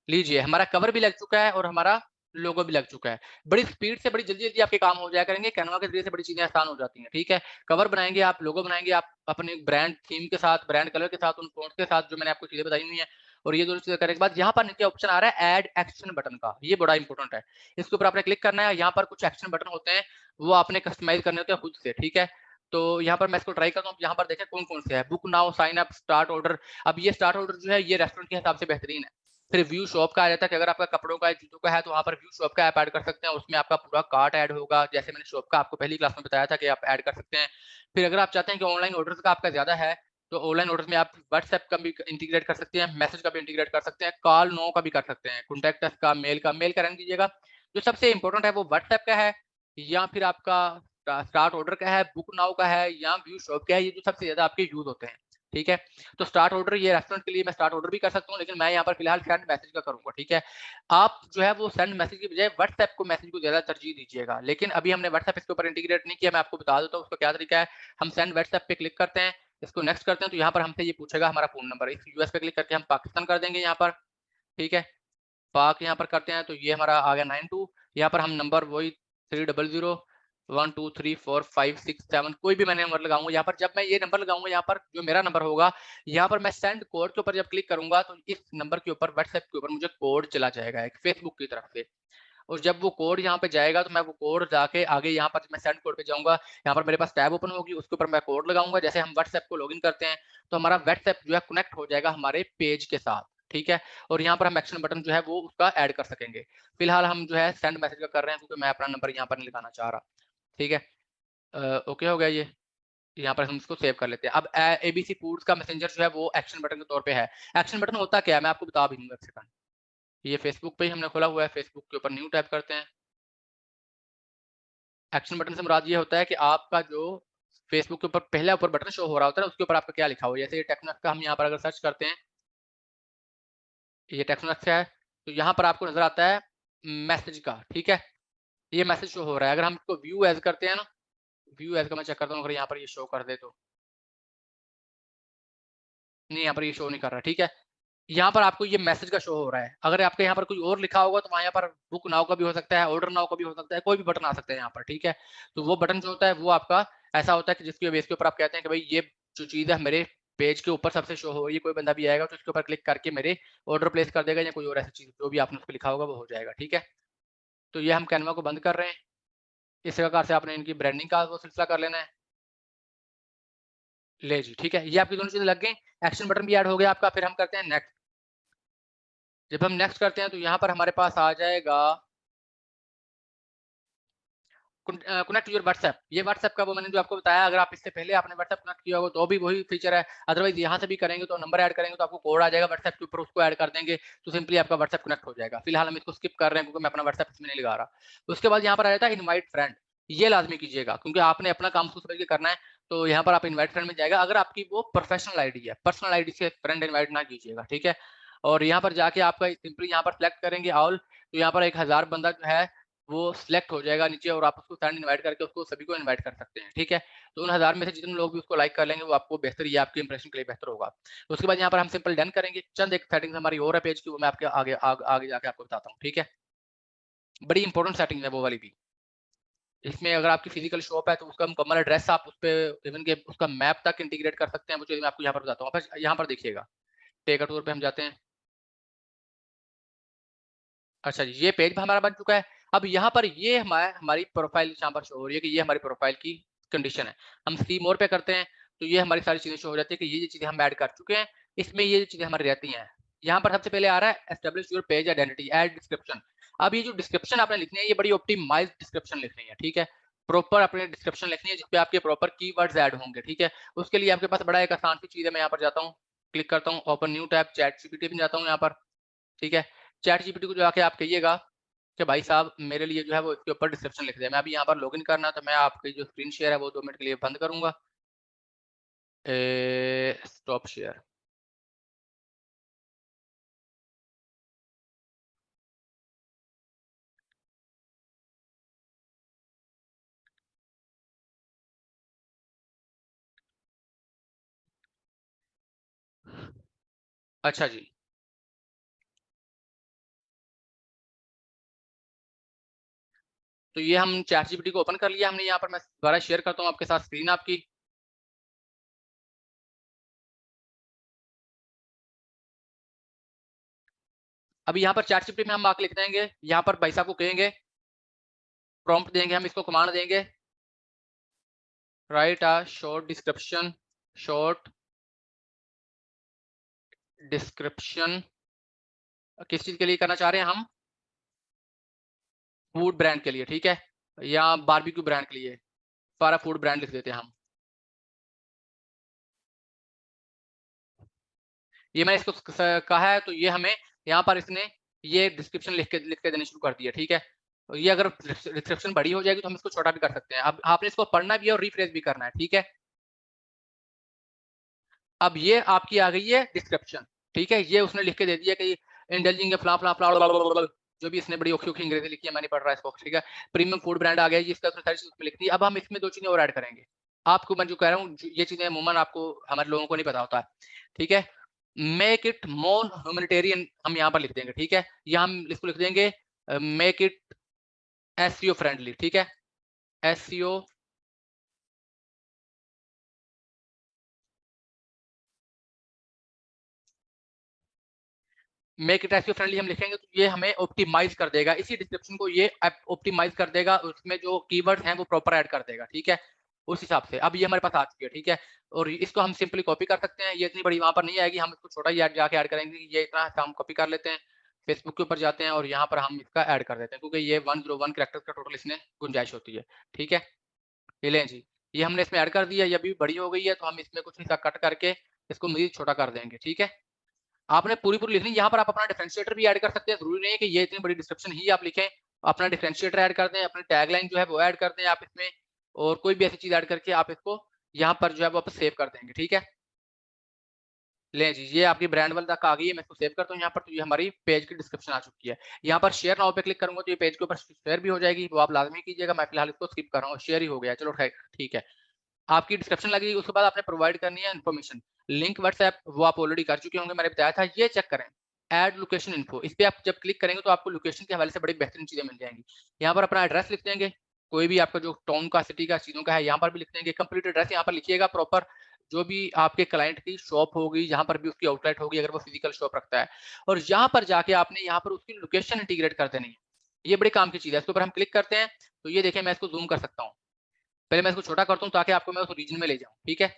S1: लीजिए, हमारा कवर भी लग चुका है और हमारा लोगो भी लग चुका है। बड़ी स्पीड से, बड़ी जल्दी-जल्दी आपके काम हो जाया करेंगे, कैनवा के ज़रिए से बड़ी चीज़ें आसान हो जाती हैं, ठीक है? कवर बनाएँगे आप, लोगो बनाएँगे आप अपने ब्रांड थीम के साथ, ब्रांड कलर के साथ, उन फ़ॉन्ट्स के साथ जो मैंने आपको चीज़ें बताई हुई हैं और ये दोनों चीज़ें करने के बाद यहाँ पर नीचे ऑप्शन आ रहा है ऐड एक्शन बटन का, ये बड़ा इम्पोर्टेंट है। इसके ऊपर आपने क्लिक करना है, यहाँ पर कुछ एक्शन बटन होते हैं, वो आपने कस्टमाइज़ करने होते हैं खुद से, ठीक है? तो यहाँ पर मैं इसको ट्राई करता हूँ, यहाँ पर देखें कौन-कौन से हैं, book now, sign up, start order. अब ये स्टार्ट ऑर्डर जो है, ये रेस्टोरेंट के हिसाब से बेहतरीन है। फिर व्यू शॉप का आ जाता है कि अगर आपका कपड़ों का है, जूतों का है, तो वहाँ पर व्यू शॉप का ऐप ऐड कर सकते हैं। उसमें आपका पूरा कार्ट ऐड होगा, जैसे मैंने शॉप का आपको पहली क्लास में बताया था कि आप ऐड कर सकते हैं। फिर अगर आप चाहते हैं कि ऑनलाइन ऑर्डर्स का आपका ज़्यादा है, तो ऑनलाइन ऑर्डर्स में आप व्हाट्सएप का भी इंटीग्रेट कर सकते हैं, मैसेज का भी इंटीग्रेट कर सकते हैं, कॉल नो का भी कर सकते हैं, कॉन्टैक्ट अस का, मेल का रहने दीजिएगा। जो सबसे इम्पोर्टेंट है वो व्हाट्सएप का है या फिर आपका स्टार्ट ऑर्डर का है, बुक नाउ का है या व्यू शॉप का है, ये जो सबसे ज़्यादा आपके यूज़ होते हैं। ठीक है? तो स्टार्ट ऑर्डर ये रेस्टोरेंट के लिए मैं स्टार्ट ऑर्डर भी कर सकता हूँ, लेकिन मैं यहाँ पर फिलहाल सेंड मैसेज का करूँगा, ठीक है? आप जो है वो सेंड मैसेज की बजाय व्हाट्सएप को मैसेज को ज़्यादा तरजीह दीजिएगा। लेकिन अभी हमने व्हाट्सएप इसके ऊपर इंटीग्रेट नहीं किया, मैं आपको बता देता हूँ उसका क्या तरीका है। हम सेंड व्हाट्सएप पे क्लिक करते हैं, इसको नेक्स्ट करते हैं तो यहाँ पर हमसे ये पूछेगा हमारा फ़ोन नंबर। इस यूएस पे क्लिक करके हम पाकिस्तान कर देंगे यहाँ पर, ठीक है? पाक यहाँ पर करते हैं तो ये हमारा आ गया 92। यहाँ पर हम नंबर वही 300 1 2 3 4 5 6 7 कोई भी मैंने नंबर लगाऊँगा यहाँ पर। जब मैं ये नंबर लगाऊँगा यहाँ पर जो मेरा नंबर होगा, यहाँ पर मैं सेंड कोड के ऊपर जब क्लिक करूँगा तो इस नंबर के ऊपर व्हाट्सएप के ऊपर मुझे कोड चला जाएगा एक फेसबुक की तरफ से। और जब वो कोड यहाँ पे जाएगा तो मैं वो कोड जाके आगे यहाँ पर मैं सेंड कोड पे जाऊँगा, यहाँ पर मेरे पास टैब ओपन होगी, उसके ऊपर मैं कोड लगाऊँगा। जैसे हम व्हाट्सएप को लॉगिन करते हैं, तो हमारा व्हाट्सएप जो है कनेक्ट हो जाएगा हमारे पेज के साथ, ठीक है? और यहाँ पर हम एक्शन बटन जो है वो उसका ऐड कर सकेंगे। फिलहाल हम जो है सेंड मैसेज का कर रहे हैं क्योंकि मैं अपना नंबर यहाँ पर नहीं लगाना चाह रहा, ठीक है? ओके हो गया ये? यहाँ पर हम इसको सेव कर लेते हैं। अब एबीसी फूड्स का मैसेंजर जो है वो एक्शन बटन के तौर पे है। एक्शन बटन होता क्या है? मैं आपको बता भी दूँगा, एक सेकंड। ये फेसबुक पे ही हमने खोला हुआ है, फेसबुक के ऊपर न्यू टैब करते हैं। एक्शन बटन से मुराद ये होता है कि आपका जो फेसबुक के ऊपर पहला ऊपर बटन शो हो रहा होता है ना, उसके ऊपर आपका क्या लिखा हुआ है। जैसे ये टेक्नो का हम यहाँ पर अगर सर्च करते हैं, ये टेक्नो का है, तो यहाँ पर आपको नज़र आता है मैसेज का, ठीक है? ये मैसेज शो हो रहा है। अगर हम इसको व्यू एज़ करते हैं ना, व्यू एज़ का मैं चेक करता हूँ अगर यहाँ पर ये शो कर दे तो। नहीं, यहाँ पर ये शो नहीं कर रहा, ठीक है? यहाँ पर आपको ये मैसेज का शो हो रहा है। अगर आपके यहाँ पर कोई और लिखा होगा तो वहाँ यहाँ पर बुक नाउ का भी हो सकता है, ऑर्डर नाउ का भी हो सकता है, कोई भी बटन आ सकता है यहाँ पर, ठीक है? तो वो बटन जो होता है वो आपका ऐसा होता है कि जिसके बेस के ऊपर आप कहते हैं कि भई ये जो चीज़ है मेरे पेज के ऊपर सबसे शो हो रही है, कोई बंदा भी आएगा तो इसके ऊपर क्लिक करके मेरे ऑर्डर प्लेस कर देगा या कोई और ऐसी चीज़ जो भी आपने उसपे लिखा होगा वो हो जाएगा, ठीक है? तो ये हम कैनवा को बंद कर रहे हैं। इस प्रकार से आपने इनकी ब्रांडिंग का वो सिलसिला कर लेना है। ले जी, ठीक है? ये आपकी दोनों चीज़ें लग गई, एक्शन बटन भी ऐड हो गया आपका, फिर हम करते हैं नेक्स्ट। जब हम नेक्स्ट करते हैं तो यहाँ पर हमारे पास आ जाएगा कनेक्ट योर व्हाट्सएप। ये व्हाट्सएप का वो मैंने जो आपको बताया, अगर आप इससे पहले आपने व्हाट्सएप कनेक्ट किया होगा तो भी वही फीचर है। अदरवाइज़ यहाँ से भी करेंगे तो नंबर ऐड करेंगे तो आपको कोड आ जाएगा व्हाट्सएप के ऊपर, उसको ऐड कर देंगे तो सिंपली आपका व्हाट्सएप कनेक्ट हो जाएगा। फिलहाल हम इसको स्किप कर रहे हैं क्योंकि मैं अपना व्हाट्सएप इसमें नहीं लगा रहा। उसके बाद यहाँ पर आ जाता है इनवाइट फ्रेंड। ये लाज़मी कीजिएगा क्योंकि आपने अपना काम सोच समझ के करना है, तो यहाँ पर आप इनवाइट फ्रेंड में जाएगा। अगर आपकी वो प्रोफेशनल आईडी है, पर्सनल आईडी से फ्रेंड इनवाइट ना कीजिएगा, ठीक है? और यहाँ पर जाके आपका सिंपली यहाँ पर सेलेक्ट करेंगे ऑल, तो यहाँ पर 1000 बंदा जो है वो सिलेक्ट हो जाएगा नीचे और आप उसको सेंड इनवाइट करके उसको सभी को इनवाइट कर सकते हैं, ठीक है? तो उन 1000 में से जितने लोग भी उसको लाइक कर लेंगे वो आपको बेहतर, ये आपके इंप्रेशन के लिए बेहतर होगा। तो उसके बाद यहाँ पर हम सिंपल डन करेंगे। चंद एक सेटिंग्स हमारी और है पेज की, वो मैं आपके आगे जाके आपको बताता हूँ, ठीक है? बड़ी इंपॉर्टेंट सेटिंग है वो वाली भी। इसमें अगर आपकी फिजिकल शॉप है तो उसका मुकम्मल एड्रेस आप उस पे इवन के उसका मैप तक इंटीग्रेट कर सकते हैं, वो चीज़ मैं आपको यहाँ पर बताता हूँ। आप यहाँ पर देखिएगा, टेक अ टूर पे हम जाते हैं। अच्छा जी, ये पेज हमारा बन चुका है। अब यहाँ पर ये हमारी प्रोफ़ाइल यहाँ पर शो हो रही है कि ये हमारी प्रोफ़ाइल की कंडीशन है। हम सी मोर पे करते हैं, तो ये हमारी सारी चीज़ें शो हो जाती है कि ये चीज़ें हम ऐड कर चुके हैं। इसमें ये चीज़ें हमारी रहती हैं। यहाँ पर सबसे पहले आ रहा है establish your page identity, add description. अब ये जो डिस्क्रिप्शन आपने लिखनी है, ये बड़ी ऑप्टिमाइज़्ड डिस्क्रिप्शन लिखनी है, ठीक है? प्रॉपर अपनी डिस्क्रिप्शन लिखनी है जिसपे आपके प्रॉपर कीवर्ड्स ऐड होंगे, ठीक है? उसके लिए आपके पास बड़ा एक आसान सी चीज़ है, मैं यहाँ पर जाता हूँ, क्लिक करता हूँ, ओपन न्यू टैब, चैटजीपीटी में जाता हूँ यहाँ पर, ठीक है? चैटजीपीटी को जाके आप कहिएगा कि भाई साहब मेरे लिए जो है वो इसके ऊपर डिस्क्रिप्शन लिख दें। मैं अभी यहाँ पर लॉगिन करना है, तो मैं आपकी जो स्क्रीन शेयर है वो 2 मिनट के लिए बंद करूँगा। Stop share. अच्छा जी, तो ये हम चैटजीपीटी को ओपन कर लिया हमने यहाँ पर। मैं दोबारा शेयर करता हूँ आपके साथ स्क्रीन आपकी। अभी यहाँ पर चैटजीपीटी में हम आके लिख देंगे, यहाँ पर भाई साहब को कहेंगे, प्रॉम्प्ट देंगे, हम इसको कमांड देंगे, राइट अ शॉर्ट डिस्क्रिप्शन। किस चीज़ के लिए करना चाह रहे हैं हम? फूड ब्रांड के लिए, ठीक है? या बारबेक्यू ब्रांड के लिए, फारा फूड ब्रांड लिख देते हैं हम। ये मैंने इसको कहा है, तो ये हमें यहाँ पर इसने ये डिस्क्रिप्शन लिख के देनी शुरू कर दी है, ठीक है? तो ये अगर डिस्क्रिप्शन बड़ी हो जाएगी तो हम इसको छोटा भी कर सकते हैं। अब आपने इसको पढ़ना भी है और रिफ्रेश भी करना है, ठीक है? अब ये आपकी आ गई है डिस्क्रिप्शन, ठीक है? ये उसने लिख के दे दिया कि इंडल्जिंग फ्ला फ्ला फ्ला, जो भी इसने बड़ी औखी-औखी अंग्रेज़ी लिखी है, मैं नहीं पढ़ रहा इसको, ठीक है? प्रीमियम फूड ब्रांड आ गया है, इसका सारी चीज़ उसमें लिख दी। अब हम इसमें 2 चीज़ें और ऐड करेंगे। आपको मैं जो कह रहा हूँ, ये चीज़ें अमूमन आपको हमारे लोगों को नहीं पता होता है, ठीक है? मेक इट मोर ह्यूमैनिटेरियन हम यहाँ पर लिख देंगे, ठीक है? या हम इसको लिख देंगे मेक इट एसईओ फ्रेंडली, ठीक है? SEO make it SEO friendly हम लिखेंगे तो ये हमें ऑप्टिमाइज़ कर देगा। इसी डिस्क्रिप्शन को ये ऑप्टिमाइज़ कर देगा, उसमें जो कीवर्ड्स हैं वो प्रॉपर ऐड कर देगा, ठीक है? उस हिसाब से। अब ये हमारे पास आ चुकी है, ठीक है? और इसको हम सिंपली कॉपी कर सकते हैं, ये इतनी बड़ी वहाँ पर नहीं आएगी, हम इसको छोटा ही ऐड जाके ऐड करेंगे, ये इतना सा हम कॉपी कर लेते हैं। फेसबुक के ऊपर जाते हैं और यहाँ पर हम इसका ऐड कर देते हैं, क्योंकि ये 101 कैरेक्टर्स का टोटल इसमें गुंजाइश होती है, ठीक है? ये लें जी, ये हमने इसमें ऐड कर दिया, ये अभी बड़ी हो गई है, तो हम इसमें कुछ हिस्सा कट करके इसको मज़ीद छोटा कर देंगे, ठीक है? आपने पूरी-पूरी लिखनी है, यहाँ पर आप अपना डिफरेंशिएटर भी ऐड कर सकते हैं, ज़रूरी नहीं है कि ये इतनी बड़ी डिस्क्रिप्शन ही आप लिखें। अपना डिफरेंशिएटर ऐड कर दें, अपनी टैगलाइन जो है वो ऐड कर दें आप इसमें, और कोई भी ऐसी चीज़ ऐड करके आप इसको यहाँ पर जो है वो आप सेव कर देंगे, ठीक है? लें जी, ये आपकी ब्रांड वाल तक आ गई है, मैं इसको सेव करता हूँ यहाँ पर, तो ये हमारी पेज की डिस्क्रिप्शन आ चुकी है। यहाँ पर शेयर नाउ पे क्लिक करूँगा तो ये पेज के ऊपर शेयर भी हो जाएगी, वो आप लाज़मी कीजिएगा, मैं फिलहाल इसको स्किप कर रहा हूँ, शेयर ही हो गया, चलो ठीक है। आपकी डिस्क्रिप्शन लगेगी, उसके बाद आपने प्रोवाइड करनी है इन्फॉर्मेशन। लिंक व्हाट्सएप वो आप ऑलरेडी कर चुके होंगे, मैंने बताया था, ये चेक करें। ऐड लोकेशन इन्फो, इस पे आप जब क्लिक करेंगे तो आपको लोकेशन के हवाले से बड़ी बेहतरीन चीज़ें मिल जाएँगी। यहाँ पर अपना एड्रेस लिख देंगे, कोई भी आपका जो टाउन का, सिटी का, चीज़ों का है, यहाँ पर भी लिख देंगे। कंप्लीट एड्रेस यहाँ पर लिखिएगा प्रॉपर, जो भी आपके क्लाइंट की शॉप होगी, जहाँ पर भी उसकी आउटलेट होगी, अगर वो फिजिकल शॉप रखता है। और यहाँ पर जाके आपने यहाँ पर उसकी लोकेशन इंटीग्रेट कर देनी है। ये बड़े काम की चीज़ है, इसके ऊपर हम क्लिक करते हैं, तो ये देखिए मैं इसको ज़ूम कर सकता हूँ। पहले मैं इसको छोटा करता हूँ ताकि आपको मैं उस रीजन में ले जाऊँ, ठीक है?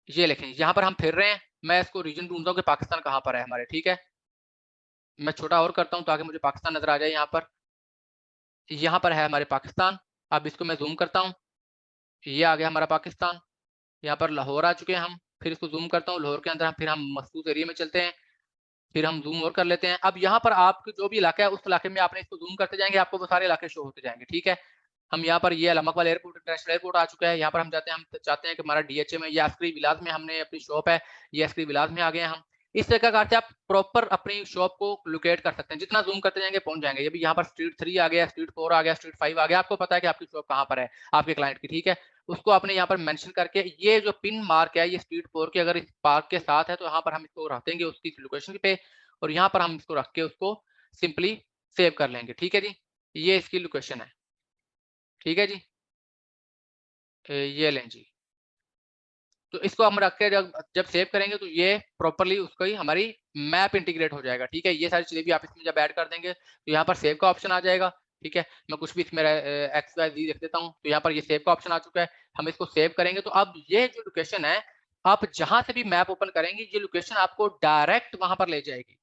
S1: ये लेखें, यहाँ पर हम फिर रहे हैं, मैं इसको रीजन ढूँढता हूँ कि पाकिस्तान कहाँ पर है हमारे, ठीक है? मैं छोटा और करता हूँ ताकि मुझे पाकिस्तान नज़र आ जाए यहाँ पर। यहाँ पर है हमारे पाकिस्तान, अब इसको मैं ज़ूम करता हूँ, ये आ गया हमारा पाकिस्तान। यहाँ पर लाहौर आ चुके हैं हम, फिर इसको ज़ूम करता हूँ, लाहौर के अंदर हम फिर हम मखसूस एरिया में चलते हैं, फिर हम ज़ूम और कर लेते हैं। अब यहाँ पर आपके जो भी इलाका है, उस इलाके में आपने इसको ज़ूम करते जाएँगे, आपको वो सारे इलाके शो होते जाएँगे, ठीक है? हम यहाँ पर ये अलमकवाल एयरपोर्ट, इंटरनेशनल एयरपोर्ट आ चुका है, यहाँ पर हम जाते हैं, हम चाहते हैं कि हमारा डीएचए में या अस्करी विलास में हमने अपनी शॉप है, ये अस्करी विलास में आ गए हैं हम। इस प्रकार से आप प्रॉपर अपनी शॉप को लोकेट कर सकते हैं, जितना ज़ूम करते जाएँगे पहुँच जाएँगे। ये भी यहाँ पर स्ट्रीट 3 आ गया, स्ट्रीट 4 आ गया, स्ट्रीट 5 आ गया, आपको पता है कि आपकी शॉप कहाँ पर है, आपके क्लाइंट की, ठीक है? उसको आपने यहाँ पर मेंशन करके ये जो पिन मार्क है, ये स्ट्रीट 4 के अगर इस पार्क के साथ है, तो यहाँ पर हम इसको रख देंगे उसकी लोकेशन पे और यहाँ पर हम इसको रख के उसको सिंपली सेव कर लेंगे। ठीक है जी? ये इसकी लोकेशन है। ठीक है जी? ये लें जी। तो इसको हम रख के जब जब सेव करेंगे तो ये प्रॉपर्ली उसको ही हमारी मैप इंटीग्रेट हो जाएगा, ठीक है? ये सारी चीज़ें भी आप इसमें जब ऐड कर देंगे, तो यहाँ पर सेव का ऑप्शन आ जाएगा, ठीक है? मैं कुछ भी इसमें एक्स, वाई, ज़ेड लिख देता हूँ, तो यहाँ पर ये सेव का ऑप्शन आ चुका है। हम इसको सेव करेंगे तो अब ये जो लोकेशन है, आप जहाँ से भी मैप ओपन करेंगे, ये लोकेशन आपको डायरेक्ट वहाँ पर ले जाएगी।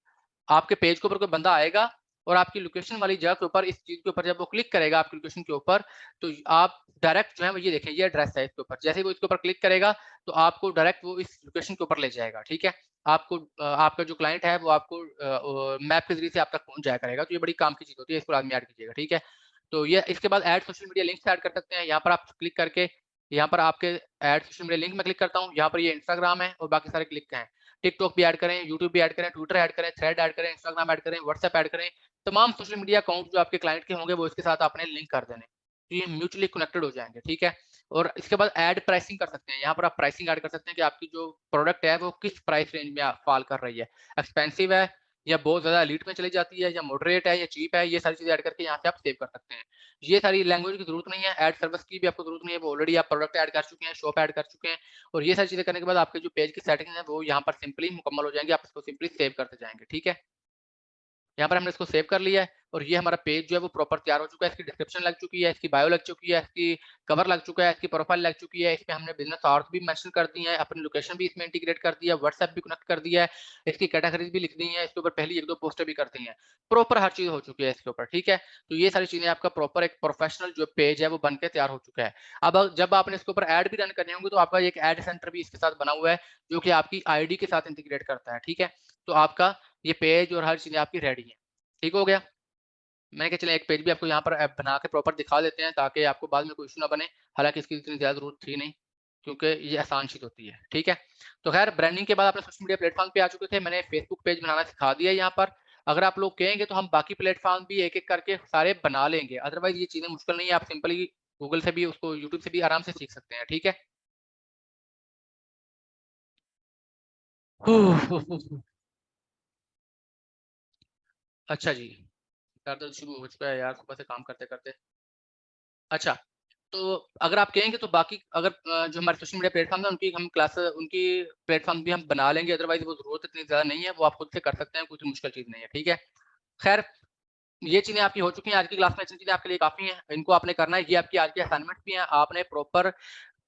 S1: आपके पेज के ऊपर कोई बंदा आएगा और आपकी लोकेशन वाली जगह के ऊपर इस चीज़ के ऊपर जब वो क्लिक करेगा आपकी लोकेशन के ऊपर, तो आप डायरेक्ट जो है वो ये देखें, ये एड्रेस है इसके ऊपर। जैसे ही वो इसके ऊपर क्लिक करेगा, तो आपको डायरेक्ट वो इस लोकेशन के ऊपर ले जाएगा, ठीक है? आपको आपका जो क्लाइंट है वो आपको मैप के ज़रिए से आप तक पहुँच जाया करेगा, तो ये बड़ी काम की चीज़ होती है, इसको लाज़मी ऐड कीजिएगा, ठीक है? तो ये इसके बाद add social media links add कर सकते हैं, यहाँ पर आप क्लिक करके यहाँ पर आपके ऐड सोशल मीडिया लिंक में क्लिक करता हूँ, यहाँ पर ये इंस्टाग्राम है और बाकी सारे क्लिक हैं। टिकटॉक भी ऐड करें, यूट्यूब भी ऐड करें, ट्विटर ऐड करें, थ्रेड ऐड करें, इंस्टाग्राम ऐड करें, व्हाट्सएप ऐड करें। तमाम सोशल मीडिया अकाउंट जो आपके क्लाइंट के होंगे वो इसके साथ आपने लिंक कर देने। तो ये म्यूचुअली कनेक्टेड हो जाएँगे, ठीक है? और इसके बाद ऐड प्राइसिंग कर सकते हैं। यहाँ पर आप प्राइसिंग ऐड कर सकते हैं कि आपकी जो प्रोडक्ट है वो किस प्राइस रेंज में फॉल कर रही है। एक्सपेंसिव है या बहुत ज़्यादा एलीट में चली जाती है या मॉडरेट है या चीप है, ये सारी चीज़ें ऐड करके यहाँ से आप सेव कर सकते हैं। ये सारी लैंग्वेज की ज़रूरत नहीं है, ऐड सर्विस की भी आपको ज़रूरत नहीं है, वो ऑलरेडी आप प्रोडक्ट ऐड कर चुके हैं, शॉप ऐड कर चुके हैं और ये सारी चीज़ें करने के बाद आपके जो पेज की सेटिंग है वो यहाँ पर सिंपली मुकम्मल हो जाएँगी, आप इसको सिंपली सेव करते जाएँगे, ठीक है? यहाँ पर हमने इसको सेव कर लिया है और ये हमारा पेज जो है वो प्रॉपर तैयार हो चुका है। इसकी डिस्क्रिप्शन लग चुकी है, इसकी बायो लग चुकी है, इसकी कवर लग चुका है, इसकी प्रोफाइल लग चुकी है। इसमें हमने बिज़नेस आवर्स भी मेंशन कर दिए हैं, अपनी लोकेशन भी इसमें इंटीग्रेट कर दिया है, व्हाट्सएप भी कनेक्ट कर दिया है, इसकी कैटेगरीज़ भी लिख दी हैं, इसके ऊपर पहली 1-2 पोस्टें भी कर दी हैं। प्रॉपर हर चीज़ हो चुकी है इसके ऊपर, ठीक है? तो ये सारी चीज़ें आपका प्रॉपर एक प्रोफेशनल जो पेज है वो बन के तैयार हो चुका है। अब जब आपने इसके ऊपर ऐड भी रन करने होंगे तो आपका एक ऐड सेंटर भी इसके साथ बना हुआ है, जो कि आपकी आईडी के साथ इंटीग्रेट करता है, ठीक है? तो आपका ये पेज और हर चीज़ें आपकी रेडी हैं। ठीक हो गया? मैंने कहा चलिए एक पेज भी आपको यहाँ पर बना के प्रॉपर दिखा देते हैं ताकि आपको बाद में कोई इश्यू ना बने। हालाँकि इसकी इतनी ज़्यादा ज़रूरत थी नहीं, क्योंकि ये आसान चीज़ होती है, ठीक है? तो ख़ैर ब्रांडिंग के बाद आपने सोशल मीडिया प्लेटफ़ॉर्म पे आ चुके थे, मैंने फेसबुक पेज बनाना सिखा दिया है यहाँ पर। अगर आप लोग कहेंगे तो हम बाकी प्लेटफ़ॉर्म भी एक-एक करके सारे बना लेंगे, अदरवाइज़ ये चीज़ें मुश्किल नहीं है, आप सिंपली गूगल से भी उसको यूट्यूब से भी आराम से सीख सकते हैं, ठीक है? अच्छा जी, सर दर्द शुरू हो चुका है यार सुबह से काम करते-करते। अच्छा, तो अगर आप कहेंगे तो बाकी अगर जो हमारे सोशल मीडिया प्लेटफ़ॉर्म है उनकी प्लेटफ़ॉर्म भी हम बना लेंगे, अदरवाइज़ वो ज़रूरत इतनी ज़्यादा नहीं है, वो आप खुद से कर सकते हैं, कोई मुश्किल चीज़ नहीं है, ठीक है? ख़ैर ये चीज़ें आपकी हो चुकी हैं, आज की क्लास में इतनी चीज़ें आपके लिए काफ़ी हैं, इनको आपने करना है, ये आपकी आज की असाइनमेंट भी हैं, आपने प्रॉपर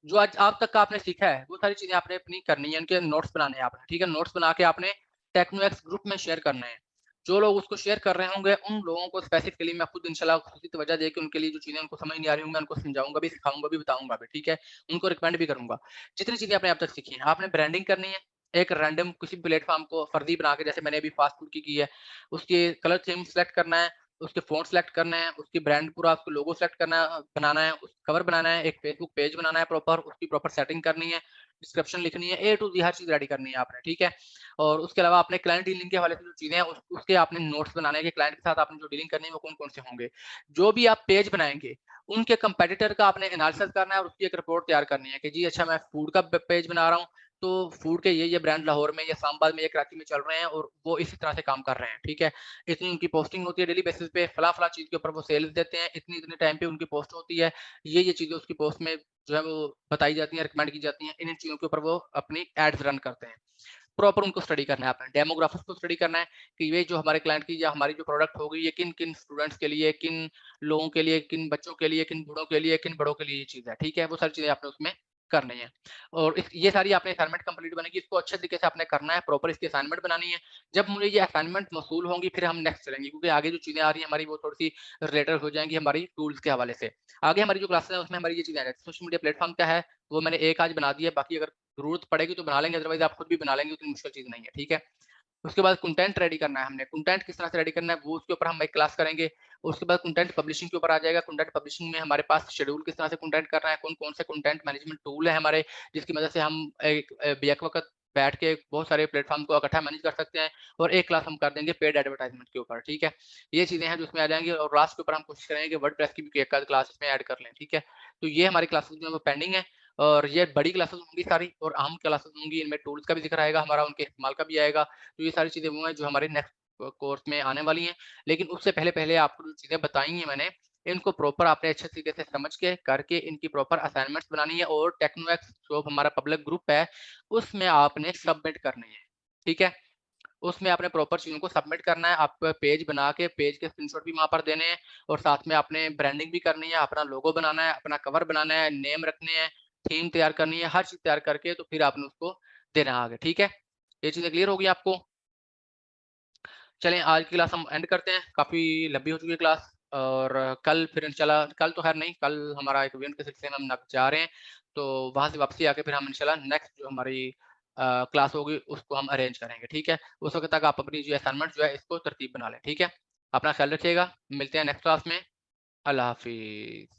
S1: जो आज आप तक का आपने सीखा है, वो सारी चीज़ें आपने अपनी करनी है, उनके नोट्स बनाने हैं आपने, ठीक है? नोट्स बना के आपने टेक्नोएक्स ग्रुप में शेयर करने हैं। जो लोग उसको शेयर कर रहे होंगे, उन लोगों को स्पेसिफिकली मैं खुद इंशाल्लाह खुद की तवज्जो देके उनके लिए जो चीज़ें उनको समझ नहीं आ रही होंगी, मैं उनको समझाऊँगा भी, सिखाऊँगा भी, बताऊँगा भी, ठीक है? उनको रिकमेंड भी करूँगा। जितनी चीज़ें आपने अब तक सीखी हैं, आपने ब्रांडिंग करनी है, एक रैंडम किसी प्लेटफ़ॉर्म को फर्जी बना के जैसे मैंने अभी फास्ट फूड की है, उसके कलर थीम सेलेक्ट करना है, उसके फ़ॉन्ट सेलेक्ट करना है, उसकी ब्रांड पूरा उसको लोगो सेलेक्ट करना बनाना है, उस कवर बनाना है, एक फेसबुक पेज बनाना है प्रॉपर, उसकी प्रॉपर सेटिंग करनी है, डिस्क्रिप्शन लिखनी है, ए टू ज़ेड हर चीज़ रेडी करनी है आपने, ठीक है? और उसके अलावा आपने क्लाइंट डीलिंग के हवाले से जो चीज़ें हैं उसके आपने नोट्स बनाने हैं कि क्लाइंट के साथ आपने जो डीलिंग करनी है वो कौन-कौन से होंगे। जो भी आप पेज बनाएँगे, उनके कंपेटिटर का आपने एनालिसिस करना है और उसकी एक रिपोर्ट तैयार करनी है कि जी अच्छा मैं फूड का पेज बना रहा हूँ, तो फूड के ये ब्रांड लाहौर में या इस्लामाबाद में या कराची में चल रहे हैं और वो इसी तरह से काम कर रहे हैं, ठीक है? इतनी उनकी पोस्टिंग होती है डेली बेसिस पे, फला-फला चीज़ के ऊपर वो सेल्स देते हैं, इतने टाइम पे उनकी पोस्ट होती है, ये चीज़ें उसकी पोस्ट में जो है वो बताई जाती हैं, रिकमेंड की जाती हैं, इन चीज़ों के ऊपर वो अपनी एड्स रन करते हैं। प्रॉपर उनको स्टडी करना है आपने, डेमोग्राफिक्स को स्टडी करना है कि ये जो हमारे क्लाइंट की या हमारी जो प्रोडक्ट होगी ये किन-किन स्टूडेंट्स के लिए, किन लोगों के लिए, किन बच्चों के लिए, किन बूढ़ों के लिए, किन बड़ों के लिए ये चीज़ है, ठीक है? वो सारी चीज़ें आपने उसमें करनी है। और ये सारी आपने असाइनमेंट कंप्लीट बनेगी, इसको अच्छे तरीके से आपने करना है, प्रॉपर इसकी असाइनमेंट बनानी है। जब मुझे ये असाइनमेंट मौसूल होंगी फिर हम नेक्स्ट चलेंगे क्योंकि आगे जो चीज़ें आ रही हैं हमारी वो थोड़ी-सी रिलेटेड हो जाएँगी हमारी टूल्स के हवाले से। आगे हमारी जो क्लासेस है उसमें हमारी ये चीज़ें आ जाएँगी। सोशल मीडिया प्लेटफ़ॉर्म क्या है, वो मैंने एक आज बना दिया है, बाकी अगर ज़रूरत पड़ेगी तो बना लेंगे, अदरवाइज़ आप खुद भी बना लेंगे, उतनी मुश्किल चीज़ नहीं है, ठीक है? उसके बाद कंटेंट रेडी करना है हमने, कंटेंट किस तरह से रेडी करना है वो उसके ऊपर हम एक क्लास करेंगे। उसके बाद कंटेंट पब्लिशिंग के ऊपर आ जाएगा, कंटेंट पब्लिशिंग में हमारे पास शेड्यूल किस तरह से कंटेंट करना है, कौन-कौन से कंटेंट मैनेजमेंट टूल है हमारे, जिसकी मदद से हम एक बेक वक़्त बैठ के बहुत सारे प्लेटफ़ॉर्म को इकट्ठा मैनेज कर सकते हैं और एक क्लास हम कर देंगे पेड एडवर्टाइज़मेंट के ऊपर, ठीक है? ये चीज़ें हैं जो उसमें आ जाएँगी और लास्ट के ऊपर हम कोशिश करेंगे कि वर्डप्रेस की भी एक आध क्लास इसमें ऐड कर लें, ठीक है? तो ये हमारी क्लासेस जो है वो पेंडिंग है और ये बड़ी क्लासेस होंगी सारी और अहम क्लासेस होंगी, इनमें टूल्स का भी ज़िक्र आएगा हमारा, उनके इस्तेमाल का भी आएगा। तो ये सारी चीज़ें वो हैं जो हमारे नेक्स्ट कोर्स में आने वाली हैं। लेकिन उससे पहले आपको जो चीज़ें बताई हैं मैंने, इनको प्रॉपर आपने अच्छे तरीके से समझ के, करके इनकी प्रॉपर असाइनमेंट्स बनानी है और टेक्नोएक्स जो हमारा पब्लिक ग्रुप है, उसमें आपने सबमिट करने हैं। ठीक है? उसमें आपने प्रॉपर चीज़ों को सबमिट करना है, आप पेज बना के पेज के स्क्रीनशॉट भी वहाँ पर देने हैं और साथ में आपने ब्रांडिंग भी करनी है, अपना लोगो बनाना है, अपना कवर बनाना है, नेम रखने हैं, थीम तैयार करनी है, हर चीज़ तैयार करके तो फिर आपने उसको देना है आगे, ठीक है? ये चीज़ें क्लियर हो गई आपको? चलें आज की क्लास हम एंड करते हैं, काफ़ी लंबी हो चुकी है क्लास और कल फिर इंशाल्लाह कल तो ख़ैर नहीं, कल हमारा एक इवेंट के सिलसिले में हम नक जा रहे हैं, तो वहाँ से वापसी आके फिर हम इंशाल्लाह नेक्स्ट जो हमारी क्लास होगी उसको हम अरेंज करेंगे, ठीक है? उस वक़्त तक आप अपनी जो असाइनमेंट जो है इसको तरतीब बना लें, ठीक है? अपना ख़्याल रखिएगा, मिलते हैं नेक्स्ट क्लास में, अल्लाह हाफ़िज़।